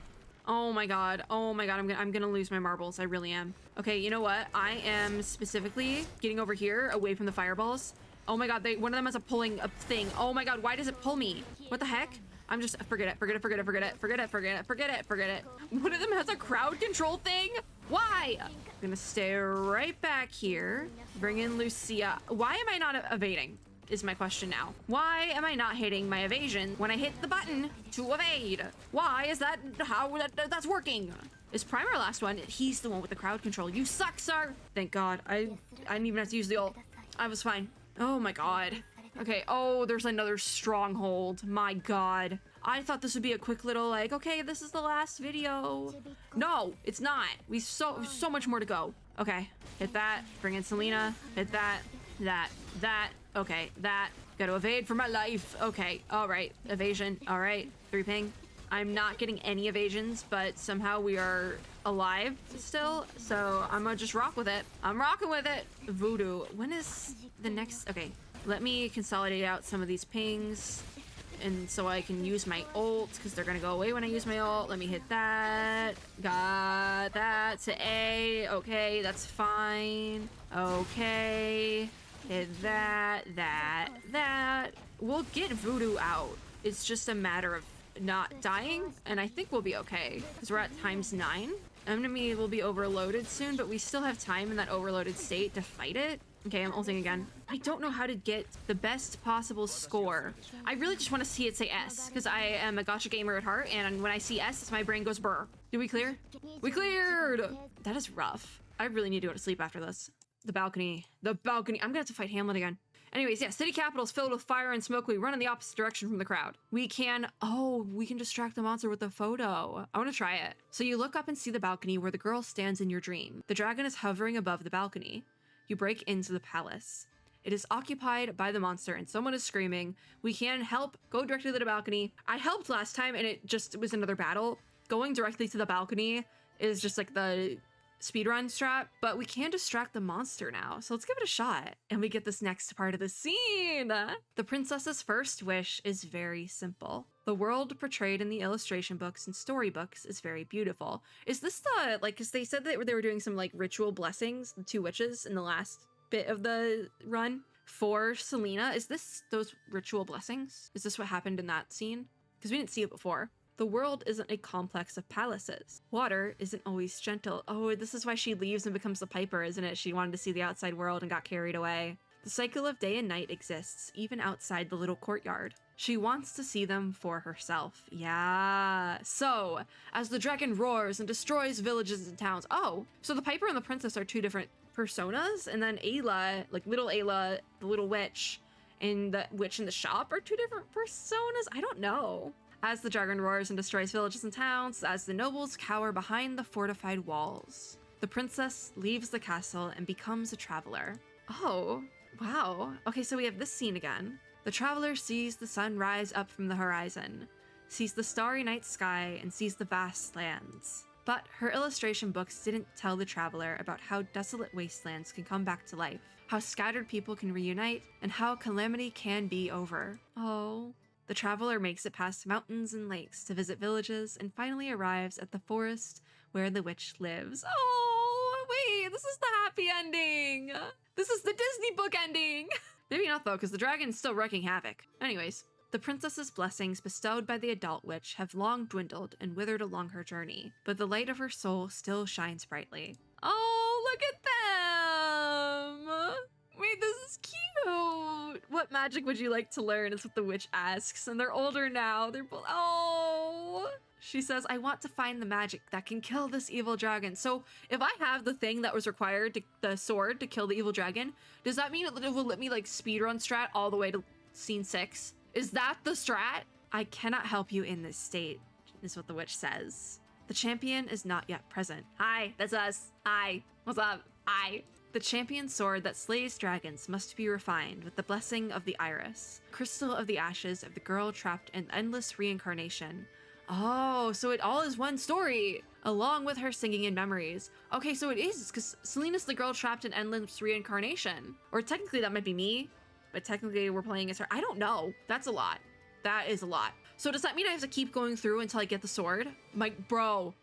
Oh my god. Oh my god. I'm gonna lose my marbles. I really am. Okay, you know what? I am specifically getting over here away from the fireballs. Oh my god. One of them has a pulling thing. Oh my god. Why does it pull me? What the heck? I'm just forget it. Forget it. Forget it. Forget it. Forget it. Forget it. Forget it. Forget it. One of them has a crowd control thing. Why? I'm gonna stay right back here. Bring in Lucia. Why am I not evading? Is my question now. Why am I not hitting my evasion when I hit the button to evade? Why is that how that's working? Is Prime our last one? He's the one with the crowd control. You suck, sir. Thank God. I didn't even have to use the ult. I was fine. Oh my god. Okay, oh, there's another stronghold. My god. I thought this would be a quick little like, okay, this is the last video. No, it's not. We so much more to go. Okay, hit that. Bring in Selena. Hit that. That. Okay, that. Gotta evade for my life. Okay, all right. Evasion. All right. 3 ping. I'm not getting any evasions, but somehow we are alive still. So I'm gonna just rock with it. I'm rocking with it. Voodoo. When is the next? Okay, let me consolidate out some of these pings. And so I can use my ult because they're gonna go away when I use my ult. Let me hit that. Got that to A. Okay, that's fine. Okay. Hit that. We'll get Voodoo out. It's just a matter of not dying, and I think we'll be okay because we're at ×9. Enemy will be overloaded soon, but we still have time in that overloaded state to fight it. Okay, I'm ulting again. I don't know how to get the best possible score. I really just want to see it say S, because I am a gacha gamer at heart, and when I see S, my brain goes brr. Did we clear? We cleared! That is rough. I really need to go to sleep after this. The balcony. I'm gonna have to fight Hamlet again. Anyways, yeah, city capital is filled with fire and smoke. We run in the opposite direction from the crowd. We can distract the monster with a photo. I want to try it. So you look up and see the balcony where the girl stands in your dream. The dragon is hovering above the balcony. You break into the palace. It is occupied by the monster and someone is screaming. We can help. Go directly to the balcony. I helped last time and it was another battle. Going directly to the balcony is just like the speedrun strat, but we can distract the monster now. So let's give it a shot. And we get this next part of the scene. The princess's first wish is very simple. The world portrayed in the illustration books and storybooks is very beautiful. Is this the, like, because they said that they were doing some like ritual blessings, the 2 witches in the last bit of the run for Selena. Is this those ritual blessings? Is this what happened in that scene? Because we didn't see it before. The world isn't a complex of palaces. Water isn't always gentle. Oh, this is why she leaves and becomes the Piper, isn't it? She wanted to see the outside world and got carried away. The cycle of day and night exists, even outside the little courtyard. She wants to see them for herself. Yeah. So, as the dragon roars and destroys villages and towns. Oh, so the Piper and the princess are two different personas, and then Ayla, like little Ayla, the little witch, and the witch in the shop are two different personas? I don't know. As the dragon roars and destroys villages and towns, as the nobles cower behind the fortified walls, the princess leaves the castle and becomes a traveler. Oh, wow. Okay, so we have this scene again. The traveler sees the sun rise up from the horizon, sees the starry night sky, and sees the vast lands. But her illustration books didn't tell the traveler about how desolate wastelands can come back to life, how scattered people can reunite, and how calamity can be over. Oh. The traveler makes it past mountains and lakes to visit villages and finally arrives at the forest where the witch lives. Oh, wait, this is the happy ending. This is the Disney book ending. Maybe not though, because the dragon's still wreaking havoc. Anyways, the princess's blessings bestowed by the adult witch have long dwindled and withered along her journey, but the light of her soul still shines brightly. Oh, look at them! Wait, this is cute! What magic would you like to learn is what the witch asks, and they're older now. They're both— oh! She says, I want to find the magic that can kill this evil dragon. So if I have the thing that was required, the sword, to kill the evil dragon, does that mean it will let me like speedrun strat all the way to scene 6? Is that the strat? I cannot help you in this state, is what the witch says. The champion is not yet present. Hi, that's us. Hi, what's up? Hi. The champion sword that slays dragons must be refined with the blessing of the Iris, crystal of the ashes of the girl trapped in endless reincarnation. Oh, so it all is one story, along with her singing in memories. Okay, so it is, because Selena's the girl trapped in endless reincarnation. Or technically that might be me, but technically we're playing as her. I don't know. That's a lot. That is a lot. So does that mean I have to keep going through until I get the sword? Like, bro.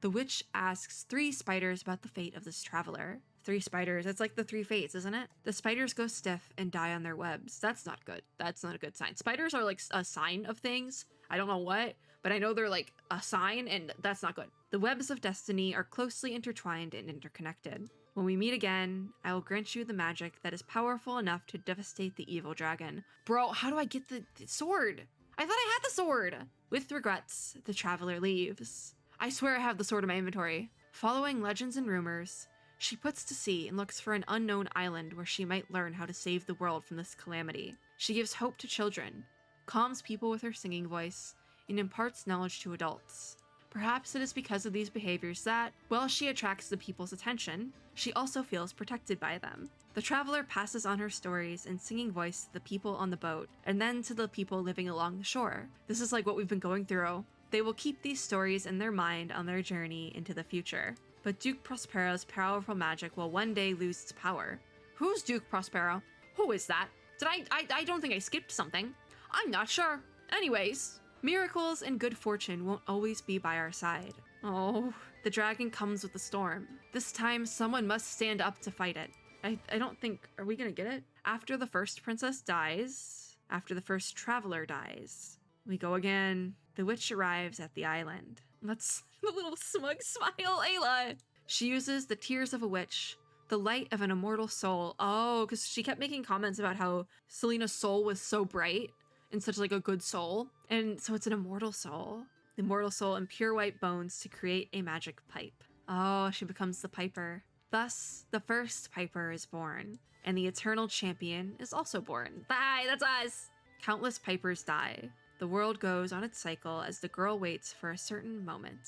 The witch asks 3 spiders about the fate of this traveler. 3 spiders, it's like the 3 fates, isn't it? The spiders go stiff and die on their webs. That's not good. That's not a good sign. Spiders are like a sign of things. I don't know what, but I know they're like a sign, and that's not good. The webs of destiny are closely intertwined and interconnected. When we meet again, I will grant you the magic that is powerful enough to devastate the evil dragon. Bro, how do I get the sword? I thought I had the sword! With regrets, the traveler leaves. I swear I have the sword in my inventory. Following legends and rumors, she puts to sea and looks for an unknown island where she might learn how to save the world from this calamity. She gives hope to children, calms people with her singing voice, and imparts knowledge to adults. Perhaps it is because of these behaviors that, while she attracts the people's attention, she also feels protected by them. The traveler passes on her stories and singing voice to the people on the boat, and then to the people living along the shore. This is like what we've been going through. They will keep these stories in their mind on their journey into the future. But Duke Prospero's powerful magic will one day lose its power. Who's Duke Prospero? Who is that? Did I don't think I skipped something. I'm not sure. Anyways, miracles and good fortune won't always be by our side. Oh, the dragon comes with the storm. This time, someone must stand up to fight it. I don't think— are we gonna get it? After the first princess dies, after the first traveler dies, we go again. The witch arrives at the island. That's the little smug smile, Ayla. She uses the tears of a witch, the light of an immortal soul. Oh, because she kept making comments about how Selena's soul was so bright and such like a good soul. And so it's an immortal soul. Immortal soul and pure white bones to create a magic pipe. Oh, she becomes the Piper. Thus, the first Piper is born, and the eternal champion is also born. Bye, that's us! Countless Pipers die. The world goes on its cycle as the girl waits for a certain moment.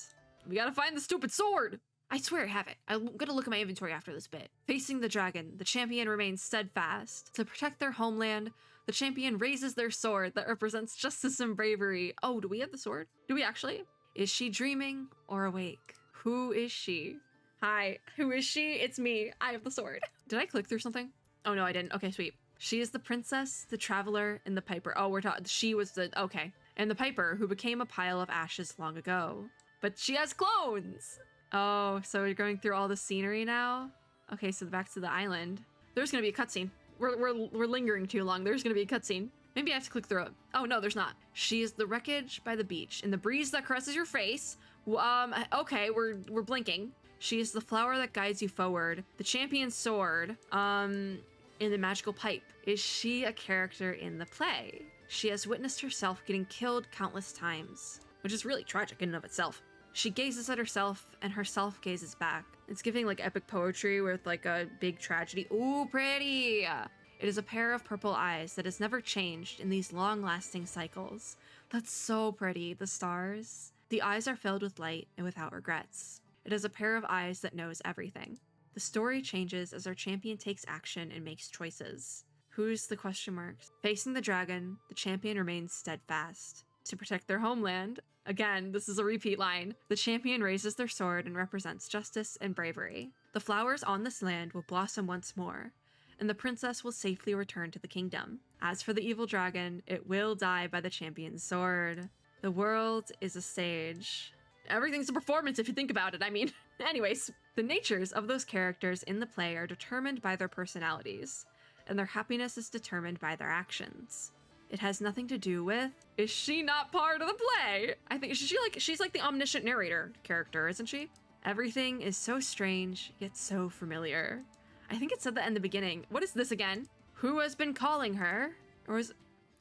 We gotta find the stupid sword! I swear I have it. I'm gonna look at my inventory after this bit. Facing the dragon, the champion remains steadfast. To protect their homeland, the champion raises their sword that represents justice and bravery. Oh, do we have the sword? Do we actually? Is she dreaming or awake? Who is she? Hi, who is she? It's me. I have the sword. Did I click through something? Oh no, I didn't. Okay, sweet. She is the princess, the traveler, and the Piper. Oh, we're talking— she was the— okay. And the Piper, who became a pile of ashes long ago. But she has clones! Oh, so we're going through all the scenery now? Okay, so back to the island. There's gonna be a cutscene. We're lingering too long. There's gonna be a cutscene. Maybe I have to click through it. Oh no, there's not. She is the wreckage by the beach, in the breeze that caresses your face. Okay, we're blinking. She is the flower that guides you forward, the champion sword, in the magical pipe. Is she a character in the play? She has witnessed herself getting killed countless times, which is really tragic in and of itself. She gazes at herself, and herself gazes back. It's giving like epic poetry with like a big tragedy. Ooh, pretty! It is a pair of purple eyes that has never changed in these long-lasting cycles. That's so pretty, the stars. The eyes are filled with light and without regrets. It is a pair of eyes that knows everything. The story changes as our champion takes action and makes choices. Who's the question marks? Facing the dragon, the champion remains steadfast. To protect their homeland, again, this is a repeat line, the champion raises their sword and represents justice and bravery. The flowers on this land will blossom once more, and the princess will safely return to the kingdom. As for the evil dragon, it will die by the champion's sword. The world is a stage. Everything's a performance if you think about it, I mean. Anyways, the natures of those characters in the play are determined by their personalities, and their happiness is determined by their actions. It has nothing to do with, is she not part of the play? I think she's like the omniscient narrator character, isn't she? Everything is so strange, yet so familiar. I think it said that in the beginning. What is this again? Who has been calling her? Or is,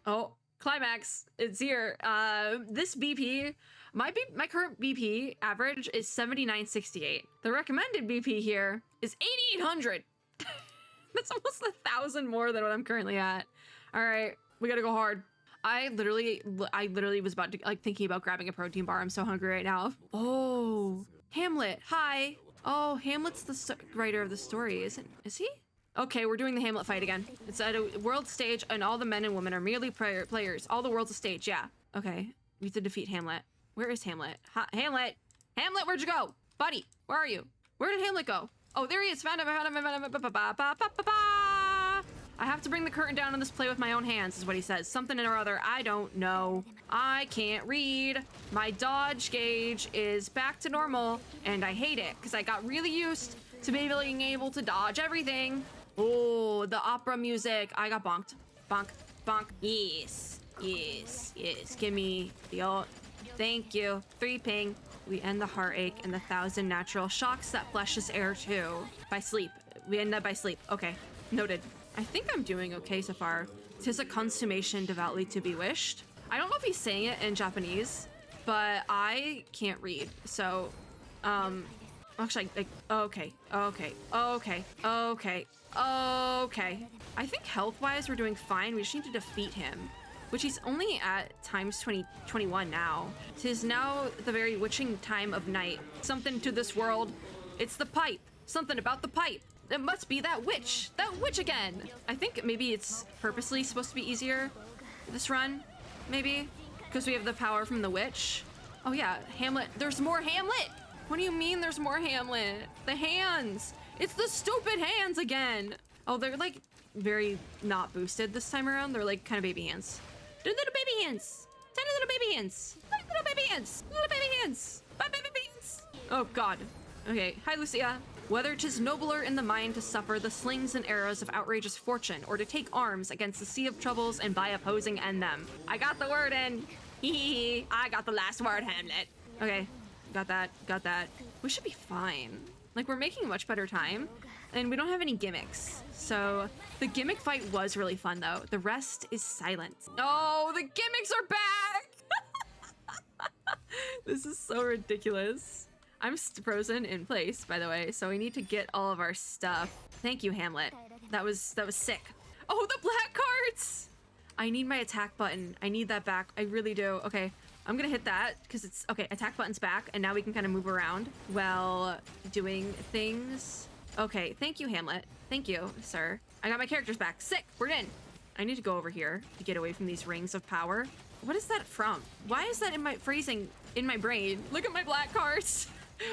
oh, climax, it's here. This BP, my current BP average is 7968. The recommended BP here is 8800. That's almost 1,000 more than what I'm currently at. All right, we gotta go hard. I literally was about to, like, thinking about grabbing a protein bar. I'm so hungry right now. Oh, Hamlet, hi. Oh, Hamlet's the writer of the story, is he? Okay, we're doing the Hamlet fight again. It's at a world stage, and all the men and women are merely players. All the world's a stage, yeah. Okay, we have to defeat Hamlet. Where is Hamlet? Hamlet! Hamlet, where'd you go? Buddy, where are you? Where did Hamlet go? Oh, there he is. Found him. I have to bring the curtain down on this play with my own hands, is what he says. Something or other. I don't know. I can't read. My dodge gauge is back to normal, and I hate it, because I got really used to being able to dodge everything. Oh, the opera music. I got bonked. Bonk. Bonk. Yes. Yes. Yes. Give me the ult. Thank you. 3 ping. We end the heartache and the 1,000 natural shocks that flesh is air too. By sleep. We end that by sleep. Okay. Noted. I think I'm doing okay so far. 'Tis a consummation devoutly to be wished. I don't know if he's saying it in Japanese, but I can't read. So, actually, okay. I think health-wise we're doing fine. We just need to defeat him, which he's only at times 21 now. 'Tis now the very witching time of night. Something to this world. It's the pipe. Something about the pipe. It must be that witch. That witch again. I think maybe it's purposely supposed to be easier this run, maybe, because we have the power from the witch. Oh yeah, Hamlet. There's more Hamlet. What do you mean there's more Hamlet? The hands. It's the stupid hands again. Oh, they're like very not boosted this time around. They're like kind of baby hands. They're little baby hands. Tiny little baby hands. Little baby hands. Little baby hands. Baby hands. Oh God. Okay. Hi, Lucia. Whether 'tis nobler in the mind to suffer the slings and arrows of outrageous fortune, or to take arms against the sea of troubles and by opposing end them. I got the word in. Hee. I got the last word, Hamlet. Okay. Got that. We should be fine. Like, we're making much better time, and we don't have any gimmicks. So the gimmick fight was really fun, though. The rest is silent. Oh, the gimmicks are back! This is so ridiculous. I'm frozen in place, by the way, so we need to get all of our stuff. Thank you, Hamlet. That was sick. Oh, the black cards! I need my attack button. I need that back. I really do. Okay, I'm gonna hit that because it's okay. Attack button's back, and now we can kind of move around while doing things. Okay, thank you, Hamlet. Thank you, sir. I got my characters back. Sick. We're in. I need to go over here to get away from these rings of power. What is that from? Why is that freezing in my brain? Look at my black cards.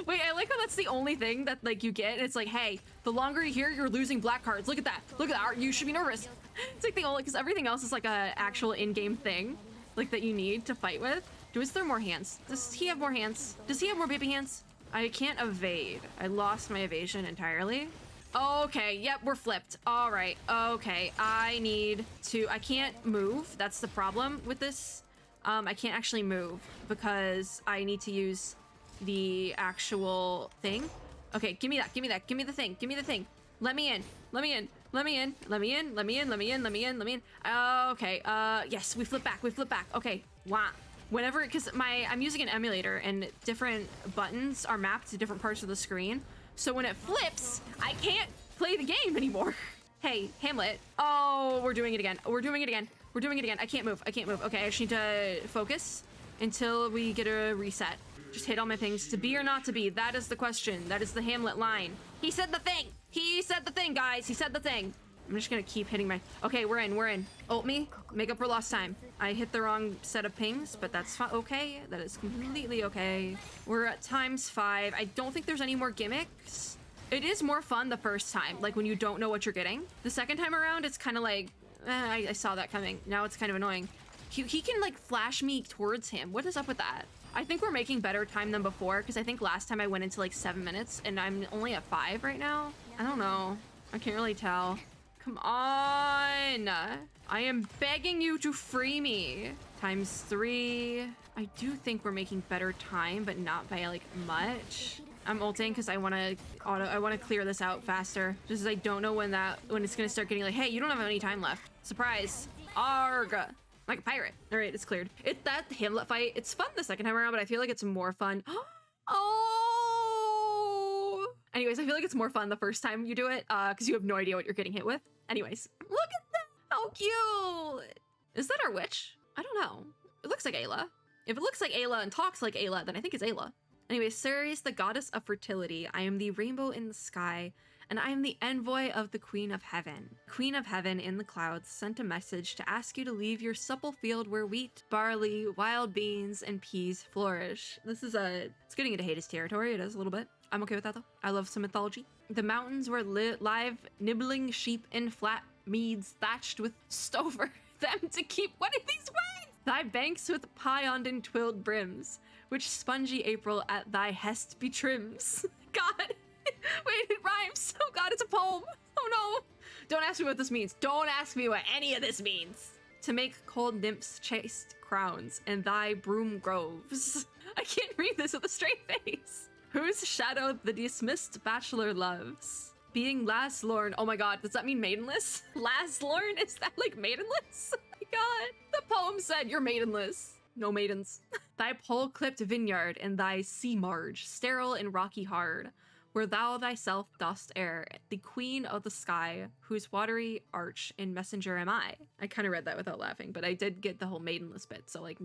Wait, I like how that's the only thing that like you get. It's like, hey, the longer you're here, you're losing black cards. Look at that. Look at that. You should be nervous. It's like the only, because everything else is like a actual in-game thing, like that you need to fight with. Is there more hands? Does he have more hands? Does he have more baby hands? I can't evade. I lost my evasion entirely. Okay, yep, we're flipped. All right, okay. I can't move. That's the problem with this. I can't actually move because I need to use the actual thing. Okay, give me that, give me that, give me the thing, give me the thing. Let me in, let me in, let me in, let me in, let me in, let me in, let me in, let me in. Okay, yes, we flip back, we flip back. Okay, wow. Whenever, because I'm using an emulator and different buttons are mapped to different parts of the screen. So when it flips, I can't play the game anymore. Hey, Hamlet. Oh, we're doing it again. We're doing it again. We're doing it again. I can't move. I can't move. Okay, I just need to focus until we get a reset. Just hit all my things. To be or not to be? That is the question. That is the Hamlet line. He said the thing. He said the thing, guys. He said the thing. I'm just gonna keep hitting my... Okay, we're in. We're in. Ult me. Make up for lost time. I hit the wrong set of pings, but that's okay. That is completely okay. We're at ×5. I don't think there's any more gimmicks. It is more fun the first time, like when you don't know what you're getting. The second time around, it's kind of like, I saw that coming. Now it's kind of annoying. He can like flash me towards him. What is up with that? I think we're making better time than before because I think last time I went into like 7 minutes and I'm only at 5 right now. I don't know. I can't really tell. Come on. I am begging you to free me. ×3. I do think we're making better time, but not by like much. I'm ulting because I want to clear this out faster. Just as I don't know when it's gonna start getting like, hey, you don't have any time left. Surprise. Arg. Like a pirate. All right, it's cleared. That Hamlet fight, it's fun the second time around, but I feel like it's more fun. Oh. Anyways, I feel like it's more fun the first time you do it because you have no idea what you're getting hit with. Anyways, look at that. How cute. Is that our witch? I don't know. It looks like Ayla. If it looks like Ayla and talks like Ayla, then I think it's Ayla. Anyway, Ceres, the goddess of fertility, I am the rainbow in the sky, and I am the envoy of the Queen of Heaven. Queen of Heaven in the clouds sent a message to ask you to leave your supple field where wheat, barley, wild beans, and peas flourish. It's getting into Hades territory, it is a little bit. I'm okay with that though. I love some mythology. The mountains were live nibbling sheep in flat meads thatched with stover them to keep one of these ways. Thy banks with pioned and twilled brims, which spongy April at thy hest betrims. God, wait, it rhymes. Oh God, it's a poem. Oh no. Don't ask me what this means. Don't ask me what any of this means. To make cold nymphs chaste crowns and thy broom groves. I can't read this with a straight face. Whose shadow the dismissed bachelor loves. Being last-lorn. Oh my God, does that mean maidenless? Last-lorn? Is that like maidenless? Oh my God. The poem said you're maidenless. No maidens. Thy pole-clipped vineyard and thy sea marge, sterile and rocky hard, where thou thyself dost err, the queen of the sky, whose watery arch and messenger am I. I kind of read that without laughing, but I did get the whole maidenless bit, so like,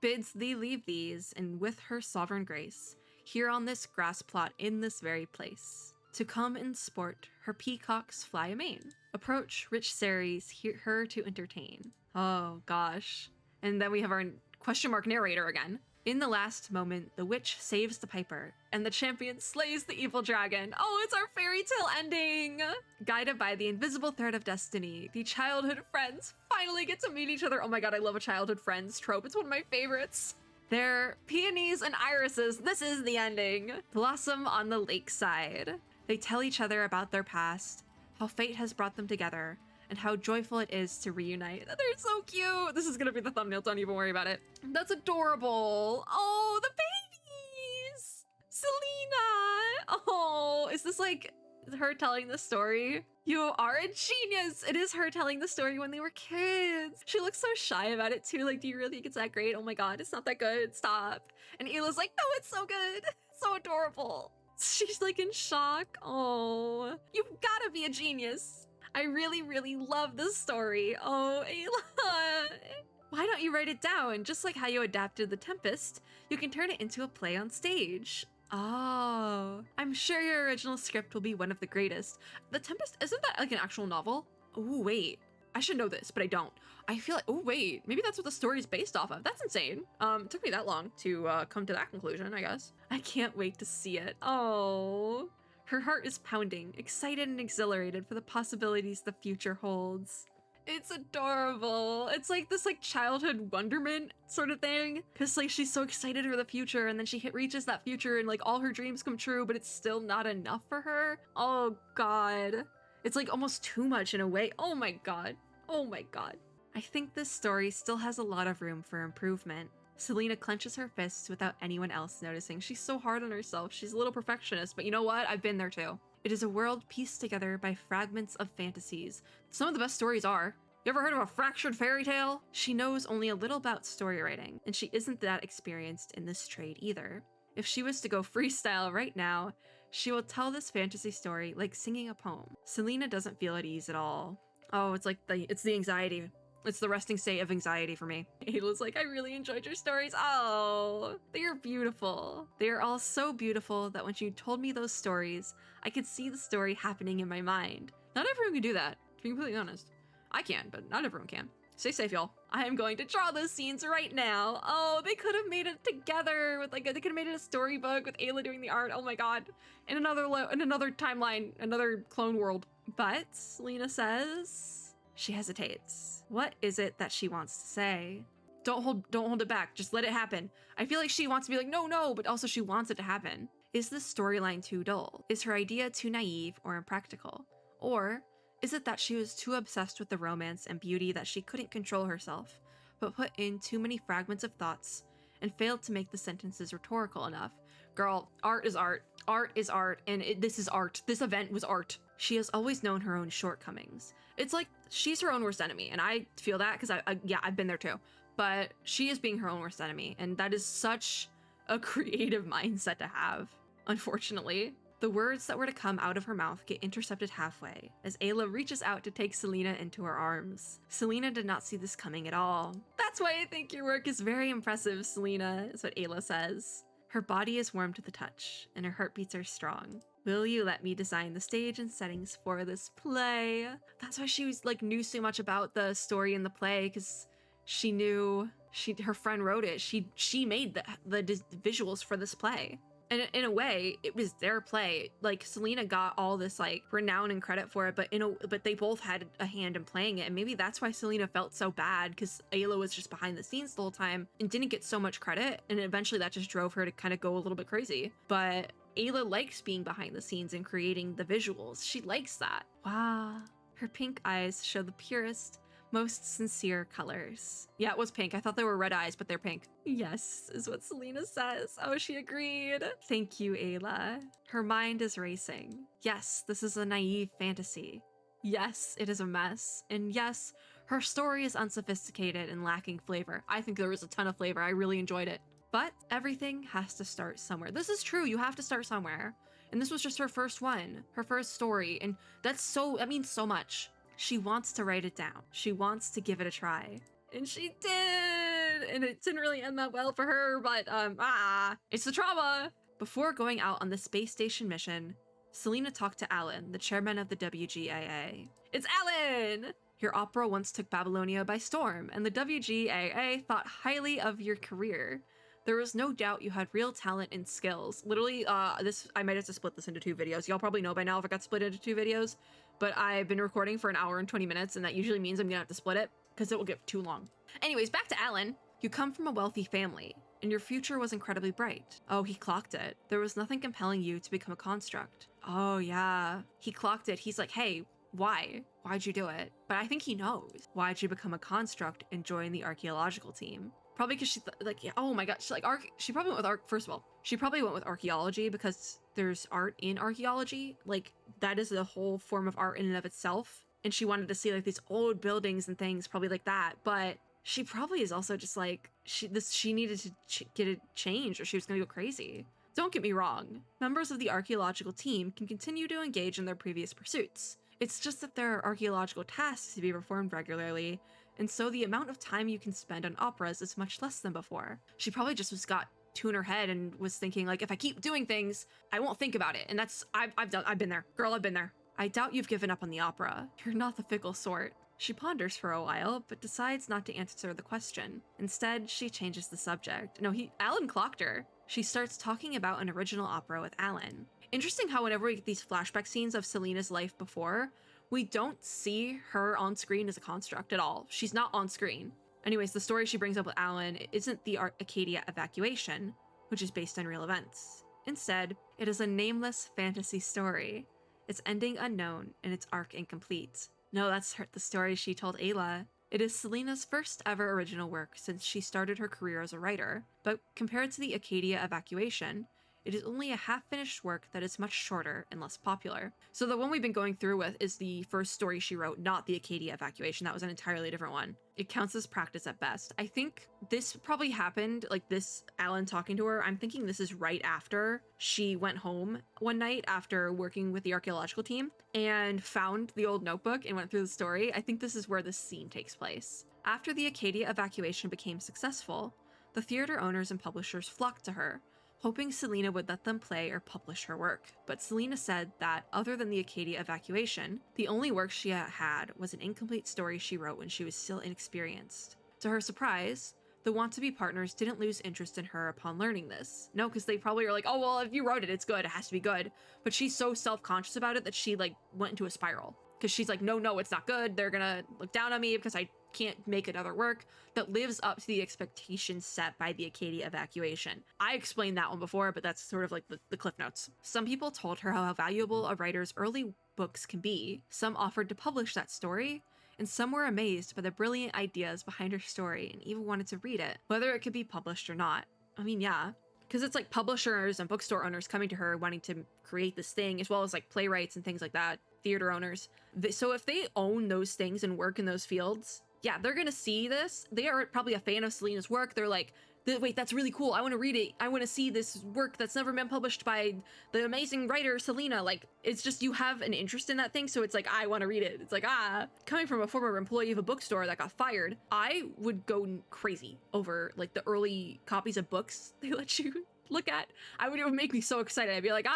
bids thee leave these, and with her sovereign grace, here on this grass plot in this very place, to come and sport, her peacocks fly amain. Approach rich Ceres, her to entertain. Oh gosh. And then we have our question mark narrator again. In the last moment, the witch saves the piper, and the champion slays the evil dragon. Oh, it's our fairy tale ending! Guided by the invisible thread of destiny, the childhood friends finally get to meet each other. Oh my God, I love a childhood friends trope. It's one of my favorites. They're peonies and irises. This is the ending. Blossom on the lakeside. They tell each other about their past, how fate has brought them together, and how joyful it is to reunite. They're so cute. This is gonna be the thumbnail. Don't even worry about it. That's adorable. Oh, the babies. Selena. Oh, is this like her telling the story? You are a genius. It is her telling the story when they were kids. She looks so shy about it too. Like, do you really think it's that great? Oh my God, it's not that good. Stop. And Hila's like, no, it's so good. It's so adorable. She's like in shock. Oh, you've gotta be a genius. I really, really love this story. Oh, Ayla. Why don't you write it down? Just like how you adapted The Tempest, you can turn it into a play on stage. Oh, I'm sure your original script will be one of the greatest. The Tempest, isn't that like an actual novel? Oh, wait. I should know this, but I don't. I feel like, oh, wait. Maybe that's what the story is based off of. That's insane. It took me that long to come to that conclusion, I guess. I can't wait to see it. Oh. Her heart is pounding, excited and exhilarated for the possibilities the future holds. It's adorable. It's like this like childhood wonderment sort of thing. Cause like she's so excited for the future and then she reaches that future and like all her dreams come true, but it's still not enough for her. Oh God. It's like almost too much in a way. Oh my God. Oh my God. I think this story still has a lot of room for improvement. Selena clenches her fists without anyone else noticing. She's so hard on herself. She's a little perfectionist, but you know what? I've been there too. It is a world pieced together by fragments of fantasies. Some of the best stories are. You ever heard of a fractured fairy tale? She knows only a little about story writing, and she isn't that experienced in this trade either. If she was to go freestyle right now, she will tell this fantasy story like singing a poem. Selena doesn't feel at ease at all. Oh, it's like it's the anxiety. It's the resting state of anxiety for me. A.L.I.S.O.N like, I really enjoyed your stories. Oh, they are beautiful. They are all so beautiful that when you told me those stories, I could see the story happening in my mind. Not everyone can do that, to be completely honest. I can, but not everyone can. Stay safe, y'all. I am going to draw those scenes right now. Oh, they could have made it together with like, they could have made it a storybook with Ayla doing the art. Oh my God. In another timeline, another clone world. But Selena says, she hesitates. What is it that she wants to say? Don't hold it back. Just let it happen. I feel like she wants to be like, no, but also she wants it to happen. Is this storyline too dull? Is her idea too naive or impractical? Or is it that she was too obsessed with the romance and beauty that she couldn't control herself, but put in too many fragments of thoughts and failed to make the sentences rhetorical enough? Girl, art is art. Art is art, and this is art. This event was art. She has always known her own shortcomings. It's like she's her own worst enemy, and I feel that because I've been there too. But she is being her own worst enemy, and that is such a creative mindset to have, unfortunately. The words that were to come out of her mouth get intercepted halfway as Ayla reaches out to take Selena into her arms. Selena did not see this coming at all. That's why I think your work is very impressive, Selena, is what Ayla says. Her body is warm to the touch, and her heartbeats are strong. Will you let me design the stage and settings for this play? That's why she was like knew so much about the story in the play, because she knew her friend wrote it. She made the visuals for this play. And in a way, it was their play. Like Selena got all this like renown and credit for it, but they both had a hand in playing it. And maybe that's why Selena felt so bad, because Ayla was just behind the scenes the whole time and didn't get so much credit. And eventually that just drove her to kind of go a little bit crazy. But Ayla likes being behind the scenes and creating the visuals. She likes that. Wow. Her pink eyes show the purest, most sincere colors. Yeah, it was pink. I thought they were red eyes, but they're pink. Yes, is what Selena says. Oh, she agreed. Thank you, Ayla. Her mind is racing. Yes, this is a naive fantasy. Yes, it is a mess. And yes, her story is unsophisticated and lacking flavor. I think there was a ton of flavor. I really enjoyed it. But everything has to start somewhere. This is true. You have to start somewhere. And this was just her first one, her first story. And that means so much. She wants to write it down. She wants to give it a try. And she did! And it didn't really end that well for her, but it's the trauma! Before going out on the space station mission, Selena talked to Alan, the chairman of the WGAA. It's Alan! Your opera once took Babylonia by storm, and the WGAA thought highly of your career. There was no doubt you had real talent and skills. Literally, I might have to split this into 2 videos. Y'all probably know by now if it got split into 2 videos, but I've been recording for 1 hour and 20 minutes, and that usually means I'm gonna have to split it, because it will get too long. Anyways, back to Alan. You come from a wealthy family, and your future was incredibly bright. Oh, he clocked it. There was nothing compelling you to become a construct. Oh yeah, he clocked it. He's like, hey, why? Why'd you do it? But I think he knows. Why'd you become a construct and join the archaeological team? Probably because she oh my god, she probably went with first of all, she probably went with archaeology because there's art in archaeology. Like that is a whole form of art in and of itself. And she wanted to see like these old buildings and things, probably like that. But she probably is also just like, she needed to get it changed or she was gonna go crazy. Don't get me wrong, members of the archaeological team can continue to engage in their previous pursuits. It's just that there are archaeological tasks to be performed regularly, and so the amount of time you can spend on operas is much less than before. She probably just got two in her head and was thinking like, if I keep doing things, I won't think about it. And that's, I've been there. Girl, I've been there. I doubt you've given up on the opera. You're not the fickle sort. She ponders for a while, but decides not to answer the question. Instead, she changes the subject. No, Alan clocked her. She starts talking about an original opera with Alan. Interesting how whenever we get these flashback scenes of Selena's life before, We don't see her on screen as a construct at all. She's not on screen. Anyways, the story she brings up with Alan isn't the Acadia evacuation, which is based on real events. Instead, it is a nameless fantasy story. Its ending unknown and its arc incomplete. No, that's the story she told Ayla. It is Selena's first ever original work since she started her career as a writer, but compared to the Acadia evacuation, it is only a half-finished work that is much shorter and less popular. So the one we've been going through with is the first story she wrote, not the Acadia evacuation. That was an entirely different one. It counts as practice at best. I think this probably happened, like this Alan talking to her, I'm thinking this is right after she went home one night after working with the archaeological team and found the old notebook and went through the story. I think this is where this scene takes place. After the Acadia evacuation became successful, the theater owners and publishers flocked to her, hoping Selena would let them play or publish her work. But Selena said that, other than the Acadia evacuation, the only work she had was an incomplete story she wrote when she was still inexperienced. To her surprise, the want-to-be partners didn't lose interest in her upon learning this. No, because they probably were like, oh, well, if you wrote it, it's good, it has to be good. But she's so self-conscious about it that she, like, went into a spiral. Because she's like, no, it's not good, they're gonna look down on me because I can't make another work that lives up to the expectations set by the Acadia evacuation. I explained that one before, but that's sort of like the cliff notes. Some people told her how valuable a writer's early books can be. Some offered to publish that story, and some were amazed by the brilliant ideas behind her story and even wanted to read it, whether it could be published or not. I mean, yeah, because it's like publishers and bookstore owners coming to her wanting to create this thing, as well as like playwrights and things like that, theater owners. So if they own those things and work in those fields, yeah, they're gonna see this. They are probably a fan of Selena's work. They're like, wait, that's really cool. I want to read it. I want to see this work that's never been published by the amazing writer Selena. Like, it's just you have an interest in that thing, so it's like, I want to read it. It's like, coming from a former employee of a bookstore that got fired, I would go crazy over like the early copies of books they let you look at. It would make me so excited. I'd be like,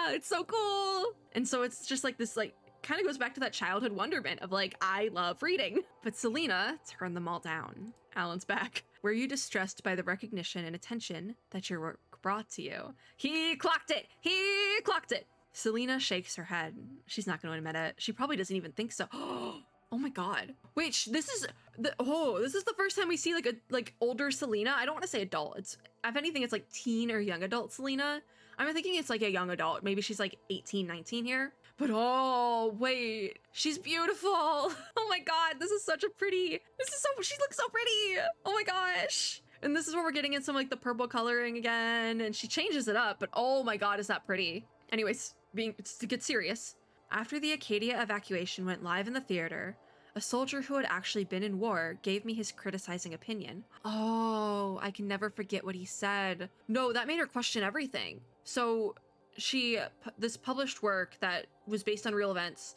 it's so cool. And so it's just like this, like, kind of goes back to that childhood wonderment of like, I love reading. But Selena turned them all down. Alan's back. Were you distressed by the recognition and attention that your work brought to you? He clocked it. He clocked it. Selena shakes her head. She's not going to admit it. She probably doesn't even think so. Oh my god. Wait, this is the first time we see like older Selena. I don't want to say adult. It's, if anything, it's like teen or young adult Selena. I'm thinking it's like a young adult. Maybe she's like 18, 19 here. But oh, wait, she's beautiful. Oh my god, she looks so pretty. Oh my gosh. And this is where we're getting in some like the purple coloring again, and she changes it up, but oh my god, is that pretty. Anyways, to get serious. After the Acadia evacuation went live in the theater, a soldier who had actually been in war gave me his criticizing opinion. Oh, I can never forget what he said. No, that made her question everything. So this published work that was based on real events,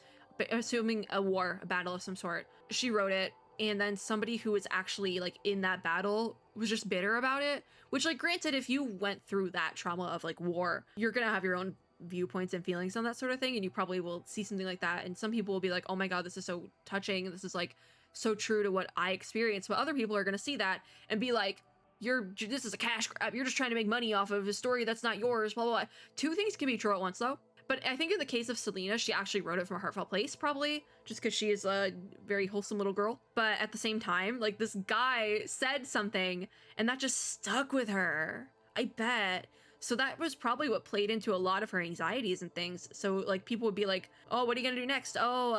assuming a battle of some sort, she wrote it, and then somebody who was actually like in that battle was just bitter about it, which, like, granted, if you went through that trauma of like war, you're gonna have your own viewpoints and feelings on that sort of thing, and you probably will see something like that, and some people will be like, oh my god, this is so touching, this is like so true to what I experienced, but other people are gonna see that and be like, this is a cash grab, you're just trying to make money off of a story that's not yours, blah, blah, blah. Two things can be true at once, though. But I think in the case of Selena, she actually wrote it from a heartfelt place, probably, just because she is a very wholesome little girl. But at the same time, like, this guy said something, and that just stuck with her, I bet. So that was probably what played into a lot of her anxieties and things. So, like, people would be like, oh, what are you gonna do next? Oh,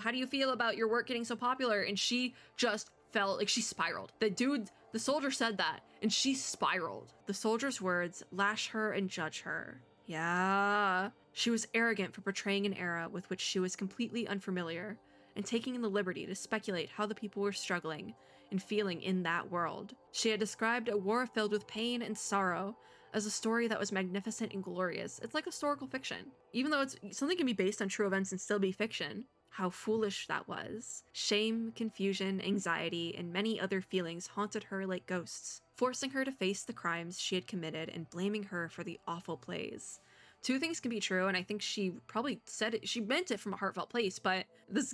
how do you feel about your work getting so popular? And she just felt like she spiraled. The soldier said that, and she spiraled. The soldier's words lash her and judge her. Yeah. She was arrogant for portraying an era with which she was completely unfamiliar, and taking the liberty to speculate how the people were struggling and feeling in that world. She had described a war filled with pain and sorrow as a story that was magnificent and glorious. It's like historical fiction. Even though something can be based on true events and still be fiction. How foolish that was. Shame, confusion, anxiety, and many other feelings haunted her like ghosts, forcing her to face the crimes she had committed and blaming her for the awful plays. Two things can be true, and I think she probably said it, she meant it from a heartfelt place, but that's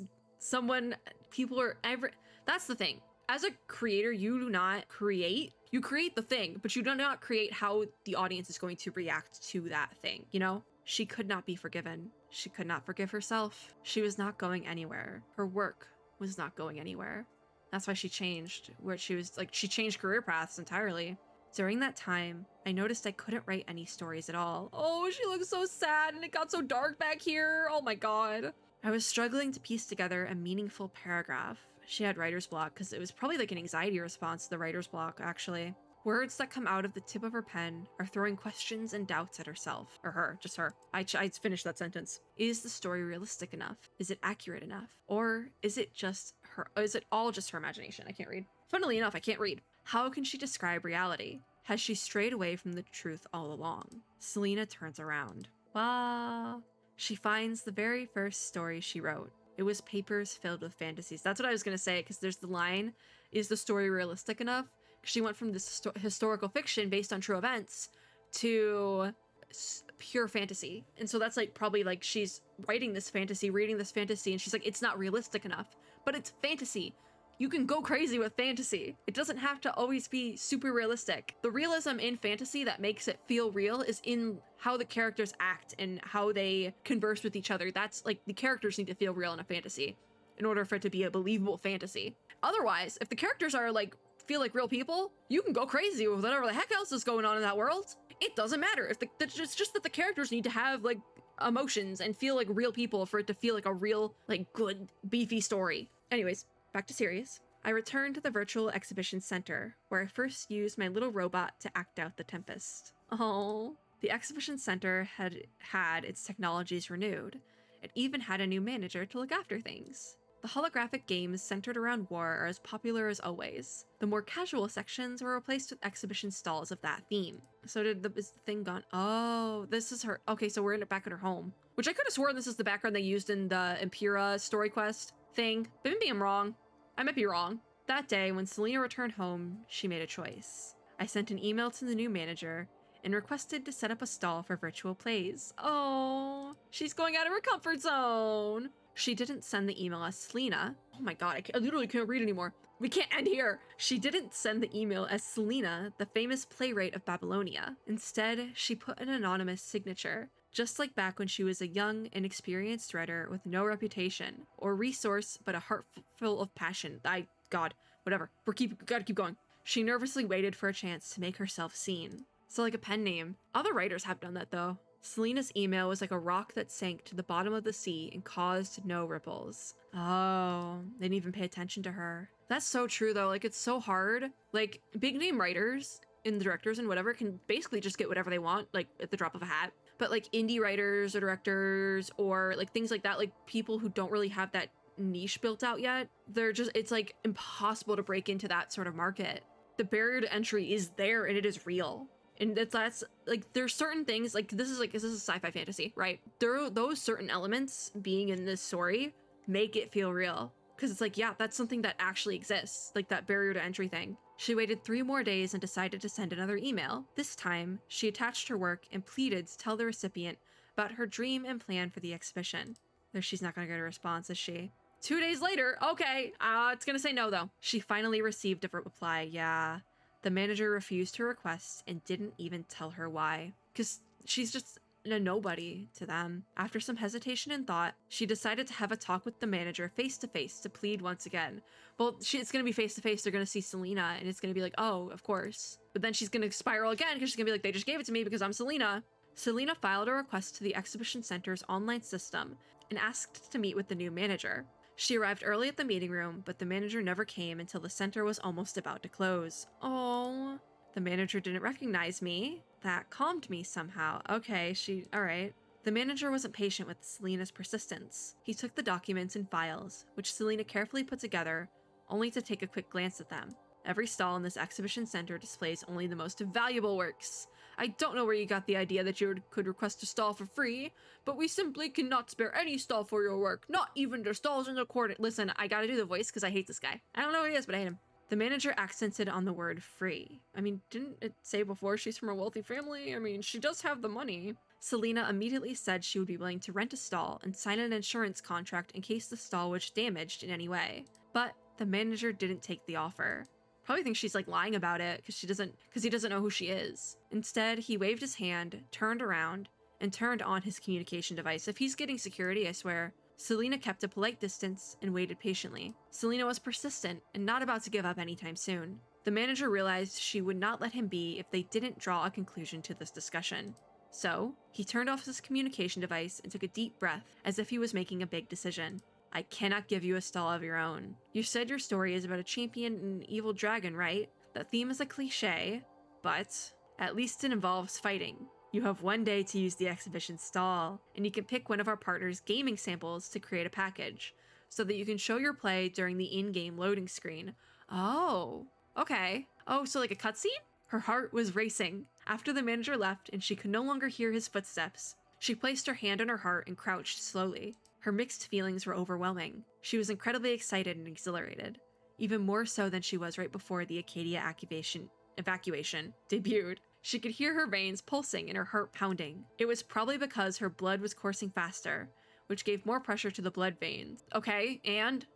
the thing. As a creator, you do not create, you create the thing, but you do not create how the audience is going to react to that thing, you know? She could not be forgiven. She could not forgive herself. She was not going anywhere. Her work was not going anywhere. That's why she changed, where she was like, she changed career paths entirely. During that time, I noticed I couldn't write any stories at all. Oh, she looks so sad and it got so dark back here. Oh my god. I was struggling to piece together a meaningful paragraph. She had writer's block because it was probably like an anxiety response to the writer's block, actually. Words that come out of the tip of her pen are throwing questions and doubts at herself. Or her, just her. I finished that sentence. Is the story realistic enough? Is it accurate enough? Or is it just her? Is it all just her imagination? I can't read. Funnily enough, I can't read. How can she describe reality? Has she strayed away from the truth all along? Selena turns around. Wow. She finds the very first story she wrote. It was papers filled with fantasies. That's what I was going to say, because there's the line, is the story realistic enough? She went from this historical fiction based on true events to pure fantasy. And so that's like probably like she's writing this fantasy, reading this fantasy, and she's like, it's not realistic enough, but it's fantasy. You can go crazy with fantasy. It doesn't have to always be super realistic. The realism in fantasy that makes it feel real is in how the characters act and how they converse with each other. That's like, the characters need to feel real in a fantasy in order for it to be a believable fantasy. Otherwise, if the characters are like, feel like real people, you can go crazy with whatever the heck else is going on in that world. It doesn't matter. If it's just that the characters need to have like emotions and feel like real people for it to feel like a real, like, good, beefy story. Anyways, back to serious. I returned to the virtual exhibition center, where I first used my little robot to act out the Tempest. Oh, the exhibition center had its technologies renewed. It even had a new manager to look after things. The holographic games centered around war are as popular as always. The more casual sections were replaced with exhibition stalls of that theme. So is the thing gone? Oh, this is her. Okay, so we're back at her home. Which I could have sworn this is the background they used in the Impera story quest thing. But maybe I'm wrong. I might be wrong. That day, when Selena returned home, she made a choice. I sent an email to the new manager and requested to set up a stall for virtual plays. Oh, she's going out of her comfort zone. She didn't send the email as Selena. Oh my god, I literally can't read anymore. We can't end here. She didn't send the email as Selena, the famous playwright of Babylonia. Instead, she put an anonymous signature, just like back when she was a young, inexperienced writer with no reputation or resource but a heart full of passion. God, whatever. Gotta keep going. She nervously waited for a chance to make herself seen. So like a pen name. Other writers have done that though. Selena's email was like a rock that sank to the bottom of the sea and caused no ripples. Oh, they didn't even pay attention to her. That's so true though, like it's so hard. Like big name writers and the directors and whatever can basically just get whatever they want, like at the drop of a hat. But like indie writers or directors or like things like that, like people who don't really have that niche built out yet, it's like impossible to break into that sort of market. The barrier to entry is there and it is real. And that's like, there's certain things, like this is a sci-fi fantasy, right? There are those certain elements being in this story make it feel real. Because it's like, yeah, that's something that actually exists, like that barrier to entry thing. She waited 3 more days and decided to send another email. This time, she attached her work and pleaded to tell the recipient about her dream and plan for the exhibition. Though she's not gonna get a response, is she? 2 days later, okay, it's gonna say no though. She finally received a reply, yeah. The manager refused her request and didn't even tell her why. Because she's just a nobody to them. After some hesitation and thought, she decided to have a talk with the manager face to face to plead once again. Well, it's going to be face to face. They're going to see Selena and it's going to be like, oh, of course. But then she's going to spiral again because she's going to be like, they just gave it to me because I'm Selena. Selena filed a request to the exhibition center's online system and asked to meet with the new manager. She arrived early at the meeting room, but the manager never came until the center was almost about to close. Oh, the manager didn't recognize me. That calmed me somehow. Okay, all right. The manager wasn't patient with Selena's persistence. He took the documents and files, which Selena carefully put together, only to take a quick glance at them. Every stall in this exhibition center displays only the most valuable works. I don't know where you got the idea that you could request a stall for free, but we simply cannot spare any stall for your work, not even the stalls in the court. Listen, I gotta do the voice because I hate this guy. I don't know who he is, but I hate him. The manager accented on the word free. I mean, didn't it say before she's from a wealthy family? I mean, she does have the money. Selena immediately said she would be willing to rent a stall and sign an insurance contract in case the stall was damaged in any way. But the manager didn't take the offer. Probably thinks she's like lying about it because he doesn't know who she is. Instead, he waved his hand, turned around, and turned on his communication device. If he's getting security, I swear. Selena kept a polite distance and waited patiently. Selena was persistent and not about to give up anytime soon. The manager realized she would not let him be if they didn't draw a conclusion to this discussion. So, he turned off his communication device and took a deep breath as if he was making a big decision. I cannot give you a stall of your own. You said your story is about a champion and an evil dragon, right? That theme is a cliche, but at least it involves fighting. You have 1 day to use the exhibition stall, and you can pick one of our partners' gaming samples to create a package, so that you can show your play during the in-game loading screen. Oh, okay. Oh, so like a cutscene? Her heart was racing. After the manager left and she could no longer hear his footsteps, she placed her hand on her heart and crouched slowly. Her mixed feelings were overwhelming. She was incredibly excited and exhilarated, even more so than she was right before the Acadia evacuation debuted. She could hear her veins pulsing and her heart pounding. It was probably because her blood was coursing faster, which gave more pressure to the blood veins. Okay, and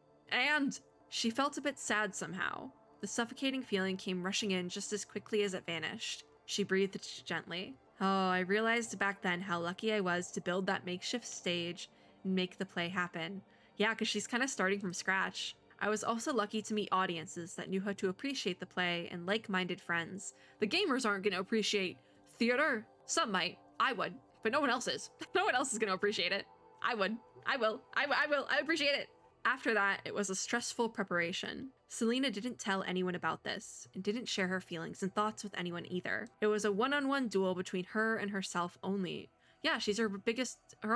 she felt a bit sad somehow. The suffocating feeling came rushing in just as quickly as it vanished. She breathed gently. Oh, I realized back then how lucky I was to build that makeshift stage and make the play happen. Yeah, because she's kind of starting from scratch. I was also lucky to meet audiences that knew how to appreciate the play and like-minded friends. The gamers aren't going to appreciate theater. Some might. I would. But no one else is. No one else is going to appreciate it. I would. I will. I will. I appreciate it. After that, it was a stressful preparation. Selena didn't tell anyone about this, and didn't share her feelings and thoughts with anyone either. It was a one-on-one duel between her and herself only. Yeah, she's her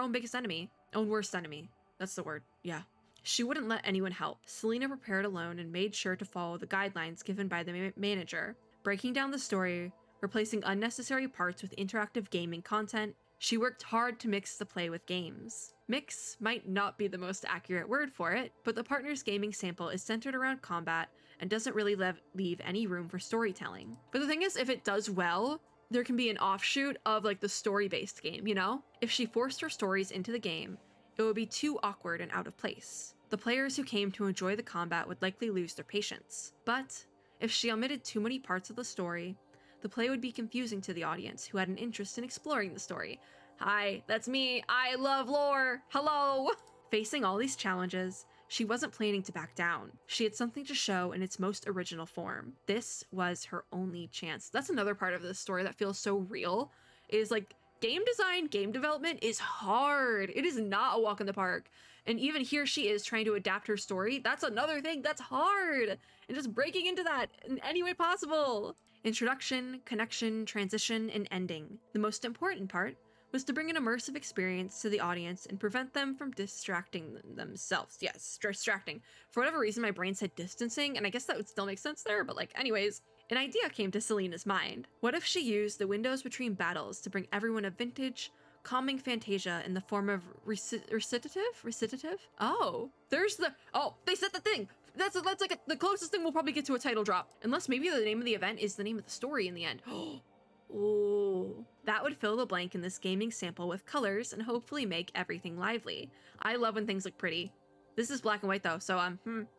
own biggest enemy. Own worst enemy. That's the word. Yeah. She wouldn't let anyone help. Selena prepared alone and made sure to follow the guidelines given by the manager, breaking down the story, replacing unnecessary parts with interactive gaming content. She worked hard to mix the play with games. Mix might not be the most accurate word for it, but the partner's gaming sample is centered around combat and doesn't really leave any room for storytelling. But the thing is, if it does well, there can be an offshoot of like the story-based game, you know? If she forced her stories into the game, it would be too awkward and out of place. The players who came to enjoy the combat would likely lose their patience. But if she omitted too many parts of the story, the play would be confusing to the audience who had an interest in exploring the story. Hi, that's me. I love lore. Hello. Facing all these challenges, she wasn't planning to back down. She had something to show in its most original form. This was her only chance. That's another part of this story that feels so real. Is like game design, game development is hard. It is not a walk in the park. And even here she is trying to adapt her story. That's another thing that's hard. And just breaking into that in any way possible. Introduction, connection, transition, and ending. The most important part was to bring an immersive experience to the audience and prevent them from distracting themselves. Yes, distracting. For whatever reason, my brain said distancing, and I guess that would still make sense there, but like, anyways. An idea came to Selena's mind. What if she used the windows between battles to bring everyone a vintage, calming fantasia in the form of recitative? Oh, there's the, oh, they said the thing. That's like the closest thing we'll probably get to a title drop. Unless maybe the name of the event is the name of the story in the end. Oh, that would fill the blank in this gaming sample with colors and hopefully make everything lively. I love when things look pretty. This is black and white though, so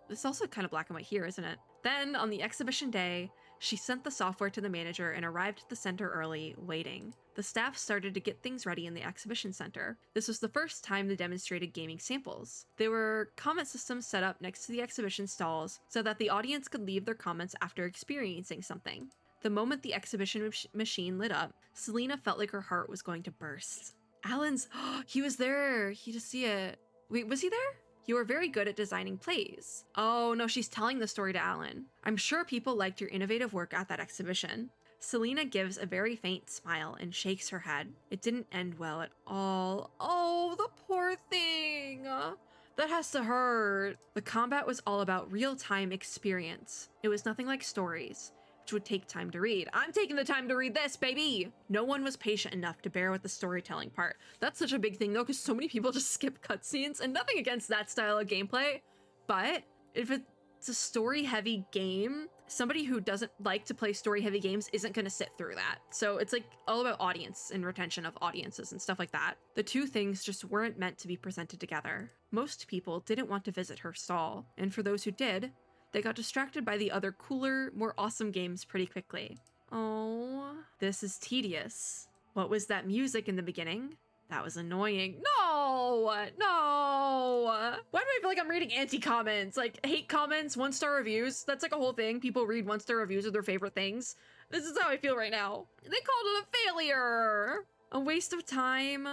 this is also kind of black and white here, isn't it? Then, on the exhibition day, she sent the software to the manager and arrived at the center early, waiting. The staff started to get things ready in the exhibition center. This was the first time they demonstrated gaming samples. There were comment systems set up next to the exhibition stalls so that the audience could leave their comments after experiencing something. The moment the exhibition machine lit up, Selena felt like her heart was going to burst. Alan's, he was there. He just see it. Wait, was he there? You were very good at designing plays. Oh no, she's telling the story to Alan. I'm sure people liked your innovative work at that exhibition. Selena gives a very faint smile and shakes her head. It didn't end well at all. Oh, the poor thing. That has to hurt. The combat was all about real-time experience. It was nothing like stories, which would take time to read. I'm taking the time to read this, baby! No one was patient enough to bear with the storytelling part. That's such a big thing though, because so many people just skip cutscenes, and nothing against that style of gameplay, but if it's a story-heavy game, somebody who doesn't like to play story-heavy games isn't going to sit through that. So it's like all about audience and retention of audiences and stuff like that. The two things just weren't meant to be presented together. Most people didn't want to visit her stall, and for those who did, they got distracted by the other cooler, more awesome games pretty quickly. Oh, this is tedious. What was that music in the beginning? That was annoying. No, no. Why do I feel like I'm reading anti-comments? Like hate comments, 1-star reviews. That's like a whole thing. People read 1-star reviews of their favorite things. This is how I feel right now. They called it a failure. A waste of time.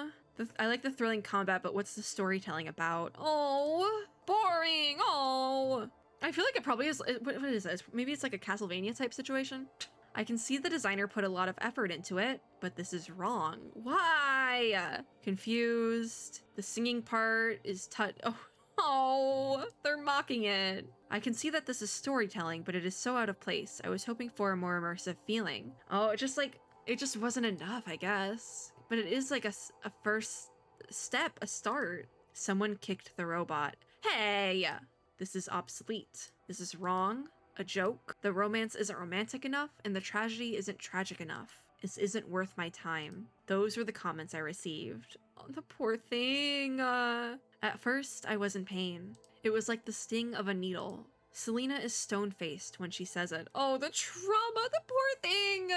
I like the thrilling combat, but what's the storytelling about? Oh, boring. Oh. I feel like it probably is. What is this? Maybe it's like a Castlevania type situation. I can see the designer put a lot of effort into it, but this is wrong. Why? Confused. The singing part is oh, they're mocking it. I can see that this is storytelling, but it is so out of place. I was hoping for a more immersive feeling. Oh, it just wasn't enough, I guess. But it is like a first step, a start. Someone kicked the robot. Hey, this is obsolete. This is wrong. A joke. The romance isn't romantic enough, and the tragedy isn't tragic enough. This isn't worth my time. Those were the comments I received. Oh, the poor thing. At first, I was in pain. It was like the sting of a needle. Selena is stone-faced when she says it. Oh, the trauma, the poor thing.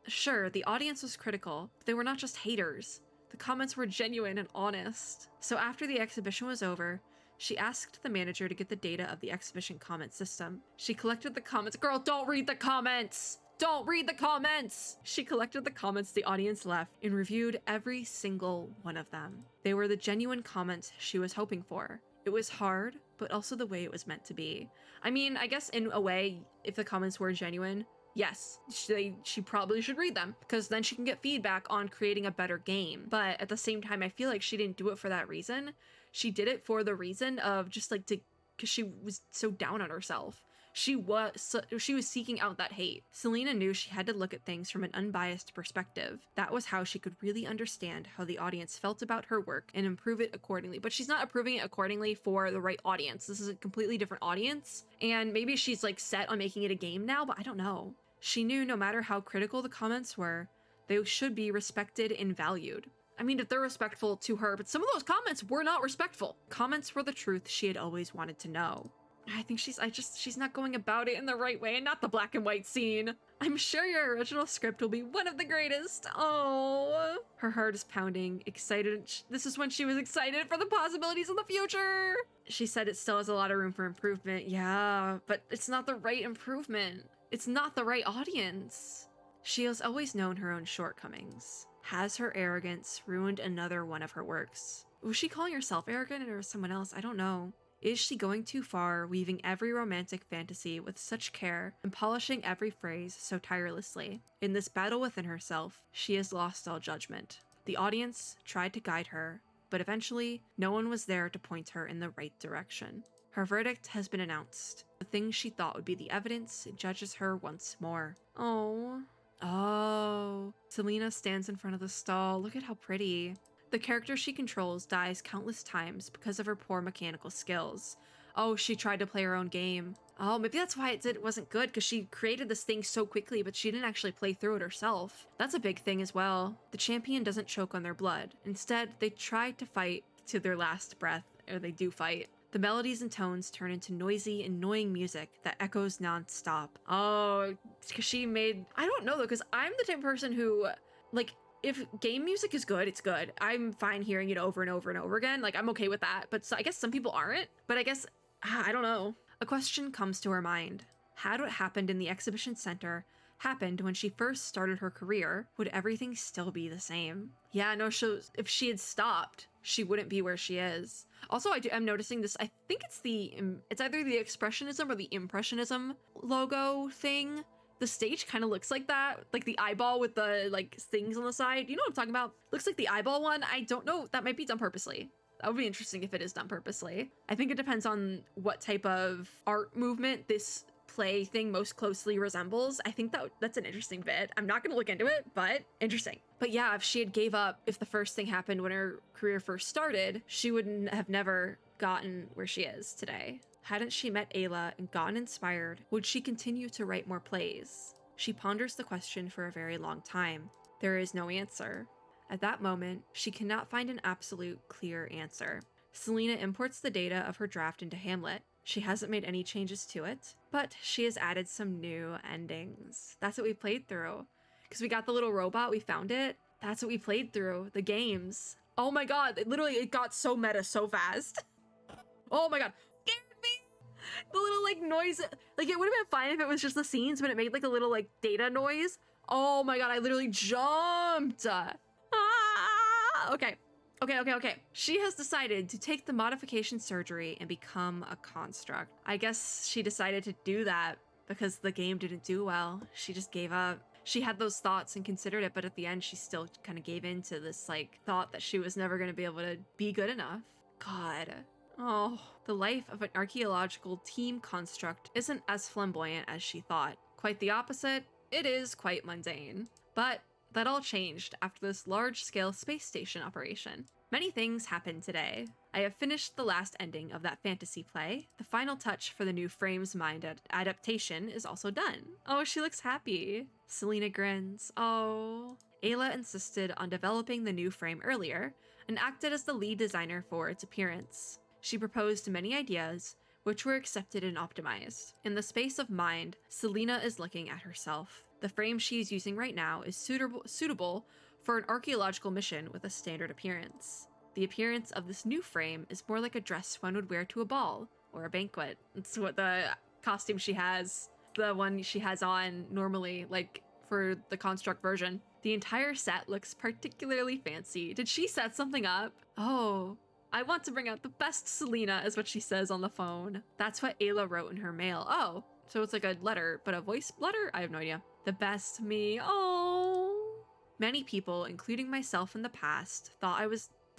Sure, the audience was critical, but they were not just haters. The comments were genuine and honest. So after the exhibition was over, she asked the manager to get the data of the exhibition comment system. She collected the comments. Girl, don't read the comments! Don't read the comments! She collected the comments the audience left and reviewed every single one of them. They were the genuine comments she was hoping for. It was hard, but also the way it was meant to be. I mean, I guess in a way, if the comments were genuine, yes, she probably should read them, because then she can get feedback on creating a better game. But at the same time, I feel like she didn't do it for that reason. She did it for the reason of just like because she was so down on herself. She was seeking out that hate. Selena knew she had to look at things from an unbiased perspective. That was how she could really understand how the audience felt about her work and improve it accordingly. But she's not approving it accordingly for the right audience. This is a completely different audience. And maybe she's like set on making it a game now, but I don't know. She knew no matter how critical the comments were, they should be respected and valued. I mean, if they're respectful to her, but some of those comments were not respectful. Comments were the truth she had always wanted to know. I think she's not going about it in the right way, and not the black and white scene. I'm sure your original script will be one of the greatest. Oh, her heart is pounding, excited. This is when she was excited for the possibilities in the future. She said it still has a lot of room for improvement. Yeah, but it's not the right improvement. It's not the right audience. She has always known her own shortcomings. Has her arrogance ruined another one of her works? Was she calling herself arrogant or someone else? I don't know. Is she going too far, weaving every romantic fantasy with such care and polishing every phrase so tirelessly? In this battle within herself, she has lost all judgment. The audience tried to guide her, but eventually, no one was there to point her in the right direction. Her verdict has been announced. The thing she thought would be the evidence judges her once more. Oh. Oh. Selena stands in front of the stall. Look at how pretty. The character she controls dies countless times because of her poor mechanical skills. Oh, she tried to play her own game. Oh, maybe that's why it wasn't good, because she created this thing so quickly, but she didn't actually play through it herself. That's a big thing as well. The champion doesn't choke on their blood. Instead, they try to fight to their last breath, or they do fight. The melodies and tones turn into noisy, annoying music that echoes non-stop. Oh, because she made... I don't know, though, because I'm the type of person who, like... If game music is good, it's good. I'm fine hearing it over and over and over again. Like, I'm okay with that. But so, I guess some people aren't. But I guess, I don't know. A question comes to her mind. Had what happened in the exhibition center happened when she first started her career, would everything still be the same? Yeah, no, if she had stopped, she wouldn't be where she is. Also, I'm noticing this. I think it's either the Expressionism or the Impressionism logo thing. The stage kind of looks like that, like the eyeball with the like things on the side. You know what I'm talking about? Looks like the eyeball one. I don't know. That might be done purposely. That would be interesting if it is done purposely. I think it depends on what type of art movement this play thing most closely resembles. I think that's an interesting bit. I'm not going to look into it, but interesting. But yeah, if she had gave up, if the first thing happened when her career first started, she wouldn't have never gotten where she is today. Hadn't she met Ayla and gotten inspired, would she continue to write more plays? She ponders the question for a very long time. There is no answer. At that moment, she cannot find an absolute, clear answer. Selena imports the data of her draft into Hamlet. She hasn't made any changes to it, but she has added some new endings. That's what we played through. Because we got the little robot, we found it, That's what we played through, the games. Oh my god, it got so meta so fast. Oh my god, scared me! The little like noise, like it would have been fine if it was just the scenes, but it made like a little like data noise. Oh my god, I literally jumped. Okay. Okay. She has decided to take the modification surgery and become a construct. I guess she decided to do that because the game didn't do well. She just gave up. She had those thoughts and considered it, but at the end she still kind of gave in to this like thought that she was never going to be able to be good enough. God. Oh, the life of an archaeological team construct isn't as flamboyant as she thought. Quite the opposite. It is quite mundane. But that all changed after this large-scale space station operation. Many things happened today. I have finished the last ending of that fantasy play. The final touch for the new Frame's Mind adaptation is also done. Oh, she looks happy. Selena grins. Oh. Ayla insisted on developing the new frame earlier and acted as the lead designer for its appearance. She proposed many ideas, which were accepted and optimized. In the space of mind, Selena is looking at herself. The frame she is using right now is suitable for an archaeological mission with a standard appearance. The appearance of this new frame is more like a dress one would wear to a ball or a banquet. It's what the costume she has, the one she has on normally, like for the construct version. The entire set looks particularly fancy. Did she set something up? Oh, I want to bring out the best Selena, is what she says on the phone. That's what Ayla wrote in her mail. Oh, so it's like a letter, but a voice letter? I have no idea. The best me. Oh. Many people, including myself in the past, thought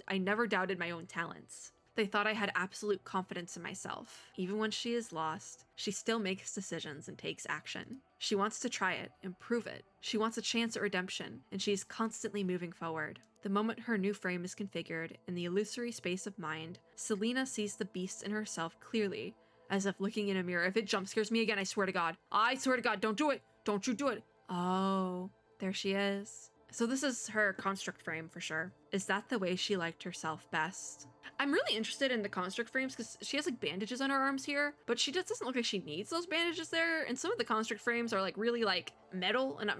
I never doubted my own talents. They thought I had absolute confidence in myself. Even when she is lost, she still makes decisions and takes action. She wants to try it and prove it. She wants a chance at redemption, and she is constantly moving forward. The moment her new frame is configured in the illusory space of mind, Selena sees the beast in herself clearly, as if looking in a mirror. If it jump scares me again, I swear to God. I swear to God, don't do it. Don't you do it. Oh, there she is. So this is her construct frame for sure. Is that the way she liked herself best? I'm really interested in the construct frames because she has like bandages on her arms here, but she just doesn't look like she needs those bandages there. And some of the construct frames are like really like metal and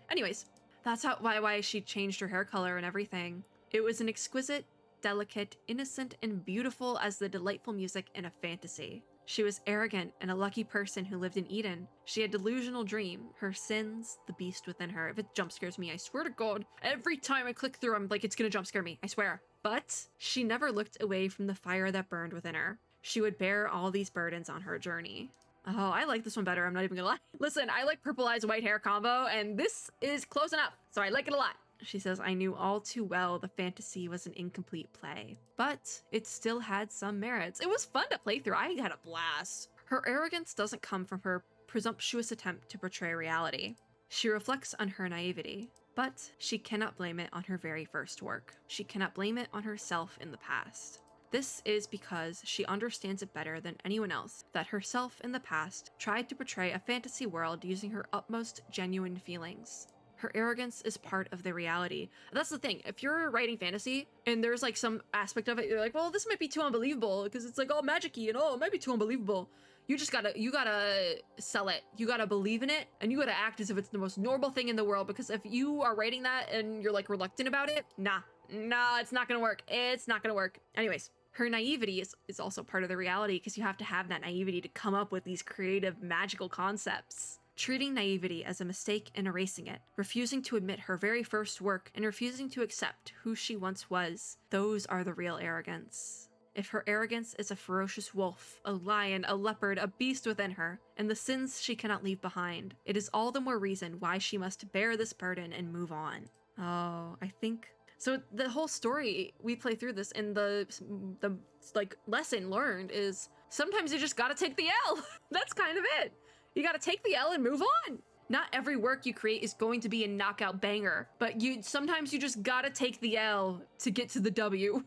anyways, that's why she changed her hair color and everything. It was an exquisite, delicate, innocent, and beautiful as the delightful music in a fantasy. She was arrogant and a lucky person who lived in Eden. She had a delusional dream, her sins, the beast within her. If it jump scares me, I swear to God, every time I click through, I'm like, it's gonna jump scare me, I swear. But she never looked away from the fire that burned within her. She would bear all these burdens on her journey. Oh, I like this one better, I'm not even gonna lie. Listen, I like purple eyes, white hair combo, and this is close enough, so I like it a lot. She says, I knew all too well the fantasy was an incomplete play, but it still had some merits. It was fun to play through. I had a blast. Her arrogance doesn't come from her presumptuous attempt to portray reality. She reflects on her naivety, but she cannot blame it on her very first work. She cannot blame it on herself in the past. This is because she understands it better than anyone else that herself in the past tried to portray a fantasy world using her utmost genuine feelings. Her arrogance is part of the reality. That's the thing. If you're writing fantasy and there's like some aspect of it, you're like, well, this might be too unbelievable because it's like all magic-y and oh, it might be too unbelievable. You gotta sell it. You gotta believe in it and you gotta act as if it's the most normal thing in the world, because if you are writing that and you're like reluctant about it, nah, it's not gonna work. It's not gonna work. Anyways, her naivety is also part of the reality because you have to have that naivety to come up with these creative, magical concepts. Treating naivety as a mistake and erasing it, refusing to admit her very first work, and refusing to accept who she once was, those are the real arrogance. If her arrogance is a ferocious wolf, a lion, a leopard, a beast within her, and the sins she cannot leave behind, it is all the more reason why she must bear this burden and move on. Oh, I think... So the whole story, we play through this, and the like lesson learned is sometimes you just gotta take the L. That's kind of it. You gotta take the L and move on. Not every work you create is going to be a knockout banger, but sometimes you just gotta take the L to get to the W.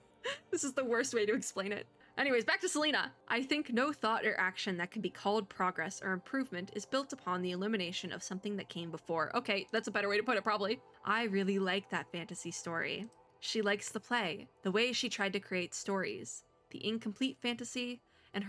This is the worst way to explain it. Anyways, back to Selena. I think no thought or action that can be called progress or improvement is built upon the elimination of something that came before. Okay, that's a better way to put it, probably. I really like that fantasy story. She likes the play, the way she tried to create stories, the incomplete fantasy, and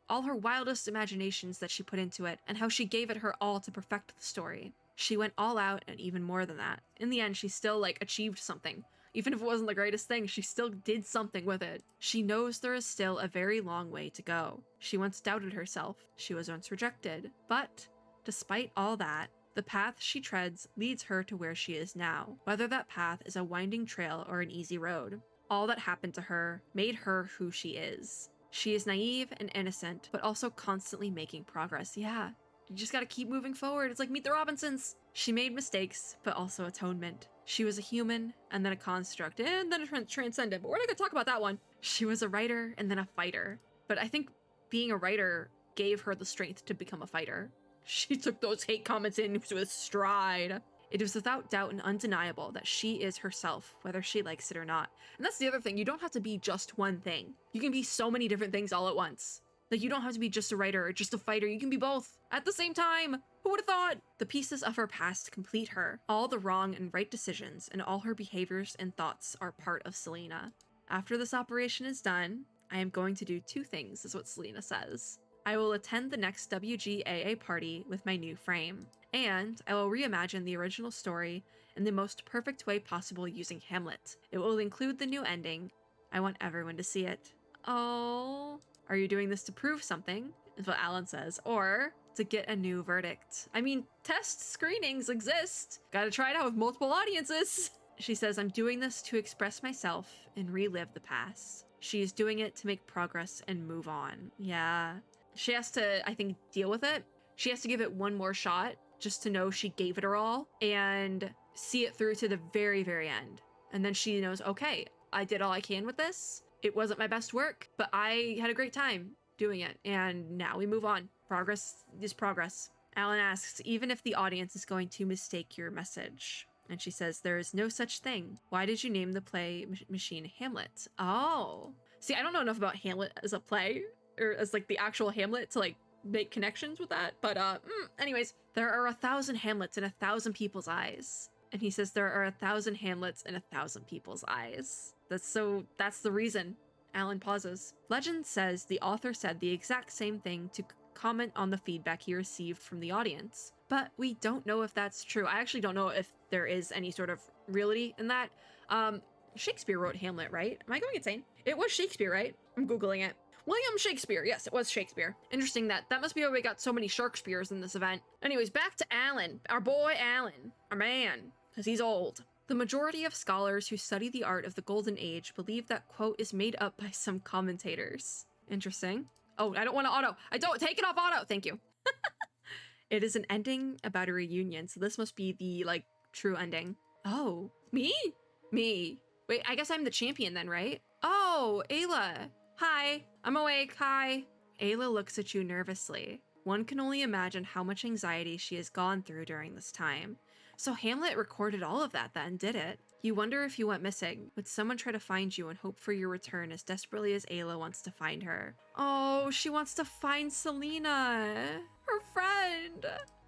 all her wildest imaginations that she put into it, and how she gave it her all to perfect the story. She went all out and even more than that. In the end, she still like achieved something. Even if it wasn't the greatest thing, she still did something with it. She knows there is still a very long way to go. She once doubted herself. She was once rejected. But despite all that, the path she treads leads her to where she is now, whether that path is a winding trail or an easy road. All that happened to her made her who she is. She is naive and innocent, but also constantly making progress. Yeah, you just gotta keep moving forward. It's like Meet the Robinsons. She made mistakes, but also atonement. She was a human, and then a construct, and then a transcendent, but we're not gonna talk about that one. She was a writer, and then a fighter. But I think being a writer gave her the strength to become a fighter. She took those hate comments in with stride. It is without doubt and undeniable that she is herself, whether she likes it or not. And that's the other thing, you don't have to be just one thing. You can be so many different things all at once. Like, you don't have to be just a writer or just a fighter, you can be both at the same time. Who would have thought? The pieces of her past complete her. All the wrong and right decisions and all her behaviors and thoughts are part of Selena. After this operation is done, I am going to do two things, is what Selena says. I will attend the next WGAA party with my new frame, and I will reimagine the original story in the most perfect way possible using Hamlet. It will include the new ending. I want everyone to see it. Oh, are you doing this to prove something? Is what Alan says, or to get a new verdict. I mean, test screenings exist. Gotta try it out with multiple audiences. She says, I'm doing this to express myself and relive the past. She is doing it to make progress and move on. Yeah. She has to, I think, deal with it. She has to give it one more shot just to know she gave it her all and see it through to the very, very end. And then she knows, okay, I did all I can with this. It wasn't my best work, but I had a great time doing it. And now we move on. Progress is progress. Alan asks, even if the audience is going to mistake your message. And she says, there is no such thing. Why did you name the play machine Hamlet? Oh. See, I don't know enough about Hamlet as a play, or as like the actual Hamlet to like make connections with that. But anyways, there are 1,000 Hamlets in 1,000 people's eyes. And he says there are 1,000 Hamlets in 1,000 people's eyes. That's the reason. Alan pauses. Legend says the author said the exact same thing to comment on the feedback he received from the audience. But we don't know if that's true. I actually don't know if there is any sort of reality in that. Shakespeare wrote Hamlet, right? Am I going insane? It was Shakespeare, right? I'm Googling it. William Shakespeare. Yes, it was Shakespeare. Interesting that must be why we got so many Sharkspeares in this event. Anyways, back to Alan. Our boy Alan. Our man. Because he's old. The majority of scholars who study the art of the Golden Age believe that quote is made up by some commentators. Interesting. Oh, I don't want to auto. I don't. Take it off auto. Thank you. It is an ending about a reunion, so this must be the, like, true ending. Oh, me? Me. Wait, I guess I'm the champion then, right? Oh, Ayla. Hi. I'm awake. Hi. Ayla looks at you nervously. One can only imagine how much anxiety she has gone through during this time. So Hamlet recorded all of that then, did it? You wonder if you went missing. Would someone try to find you and hope for your return as desperately as Ayla wants to find her? Oh, she wants to find Selena, her friend.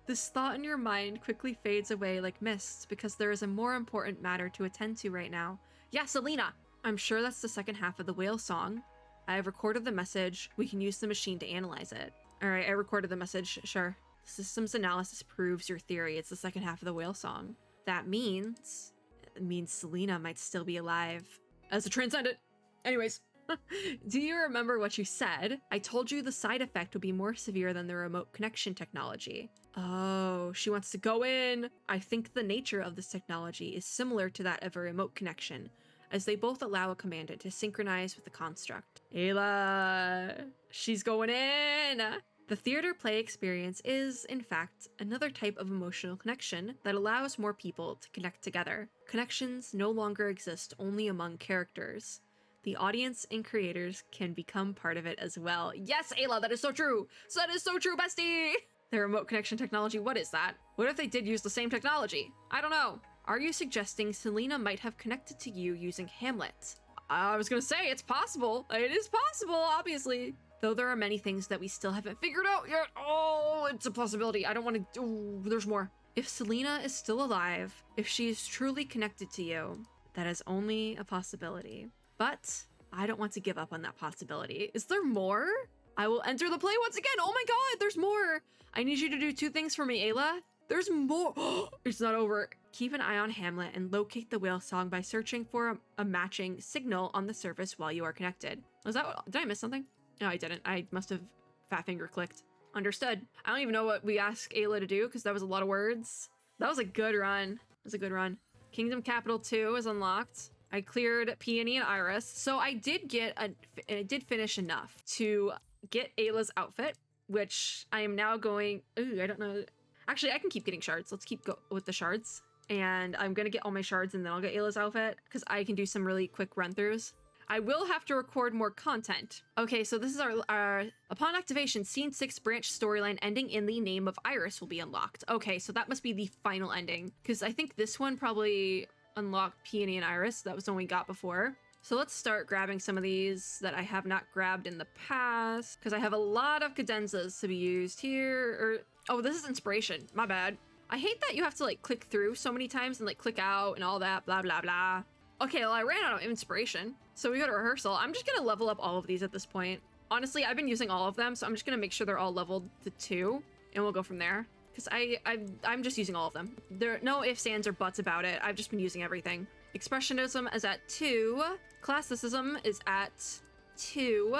This thought in your mind quickly fades away like mist because there is a more important matter to attend to right now. Yeah, Selena. I'm sure that's the second half of the whale song. I have recorded the message. We can use the machine to analyze it. All right, I recorded the message, sure. Systems analysis proves your theory. It's the second half of the whale song. That means Selena might still be alive as a transcendent. Anyways, do you remember what you said? I told you the side effect would be more severe than the remote connection technology. Oh, she wants to go in. I think the nature of this technology is similar to that of a remote connection, as they both allow a commandant to synchronize with the construct. Ayla, she's going in. The theater play experience is, in fact, another type of emotional connection that allows more people to connect together. Connections no longer exist only among characters. The audience and creators can become part of it as well. Yes, Ayla, that is so true. So that is so true, bestie. The remote connection technology, what is that? What if they did use the same technology? I don't know. Are you suggesting Selena might have connected to you using Hamlet? I was gonna say, it's possible. It is possible, obviously. Though there are many things that we still haven't figured out yet. Oh, it's a possibility. I don't want to. Oh, there's more. If Selena is still alive, if she is truly connected to you, that is only a possibility. But I don't want to give up on that possibility. Is there more? I will enter the play once again. Oh my god, there's more. I need you to do two things for me, Ayla. There's more. It's not over. Keep an eye on Hamlet and locate the whale song by searching for a matching signal on the surface while you are connected. Was that what, did I miss something? No, I didn't. I must have fat finger clicked. Understood. I don't even know what we asked A.L.I.S.O. to do because that was a lot of words. That was a good run. That was a good run. Kingdom Capital 2 is unlocked. I cleared Peony and Iris. So I did finish enough to get Ayla's outfit, which I am now going, ooh, I don't know. Actually, I can keep getting shards. Let's keep go with the shards. And I'm gonna get all my shards and then I'll get Ayla's outfit because I can do some really quick run-throughs. I will have to record more content. Okay, so this is our upon activation, Scene 6 branch storyline ending in the name of Iris will be unlocked. Okay, so that must be the final ending because I think this one probably unlocked Peony and Iris. That was the one we got before. So let's start grabbing some of these that I have not grabbed in the past because I have a lot of cadenzas to be used here. Oh, this is inspiration. My bad. I hate that you have to like click through so many times and like click out and all that, blah, blah, blah. Okay, well, I ran out of inspiration. So we go to rehearsal. I'm just gonna level up all of these at this point. Honestly, I've been using all of them, so I'm just gonna make sure they're all leveled to 2 and we'll go from there. Because I'm just using all of them. There are no ifs, ands, or buts about it. I've just been using everything. Expressionism is at 2. Classicism is at 2.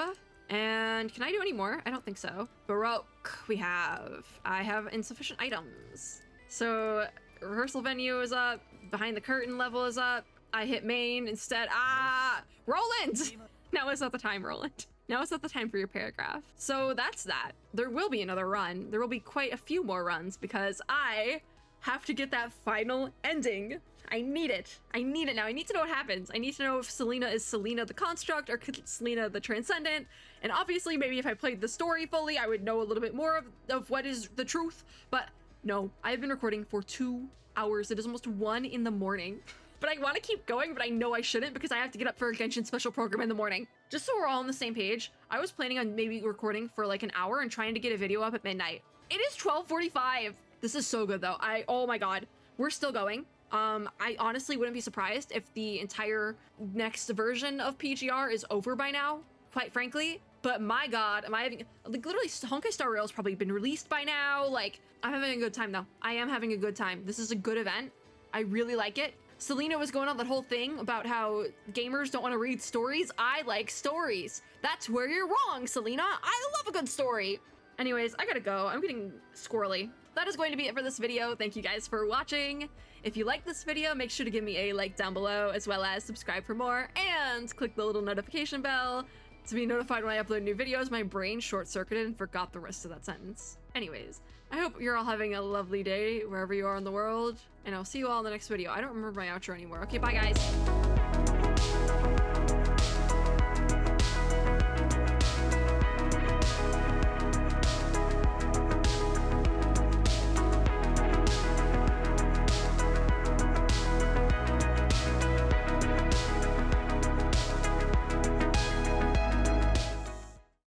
And can I do any more? I don't think so. Baroque, I have insufficient items. So rehearsal venue is up. Behind the curtain level is up. I hit main instead. Ah, Roland! Now is not the time, Roland. Now is not the time for your paragraph. So that's that. There will be another run. There will be quite a few more runs because I have to get that final ending. I need it. I need it now. I need to know what happens. I need to know if Selena is Selena the construct or Selena the transcendent. And obviously, maybe if I played the story fully, I would know a little bit more of what is the truth. But no, I've been recording for 2 hours. It is almost 1 in the morning. But I want to keep going, but I know I shouldn't because I have to get up for a Genshin special program in the morning. Just so we're all on the same page, I was planning on maybe recording for like an hour and trying to get a video up at midnight. It is 12:45. This is so good though. Oh my God, we're still going. I honestly wouldn't be surprised if the entire next version of PGR is over by now, quite frankly. But my God, am I having, like literally Honkai Star Rail's probably been released by now. Like I'm having a good time though. I am having a good time. This is a good event. I really like it. Selena was going on that whole thing about how gamers don't want to read stories. I like stories. That's where you're wrong, Selena. I love a good story. Anyways, I gotta go. I'm getting squirrely. That is going to be it for this video. Thank you guys for watching. If you like this video, make sure to give me a like down below, as well as subscribe for more, and click the little notification bell to be notified when I upload new videos. My brain short-circuited and forgot the rest of that sentence. Anyways, I hope you're all having a lovely day wherever you are in the world, and I'll see you all in the next video. I don't remember my outro anymore. Okay, bye guys.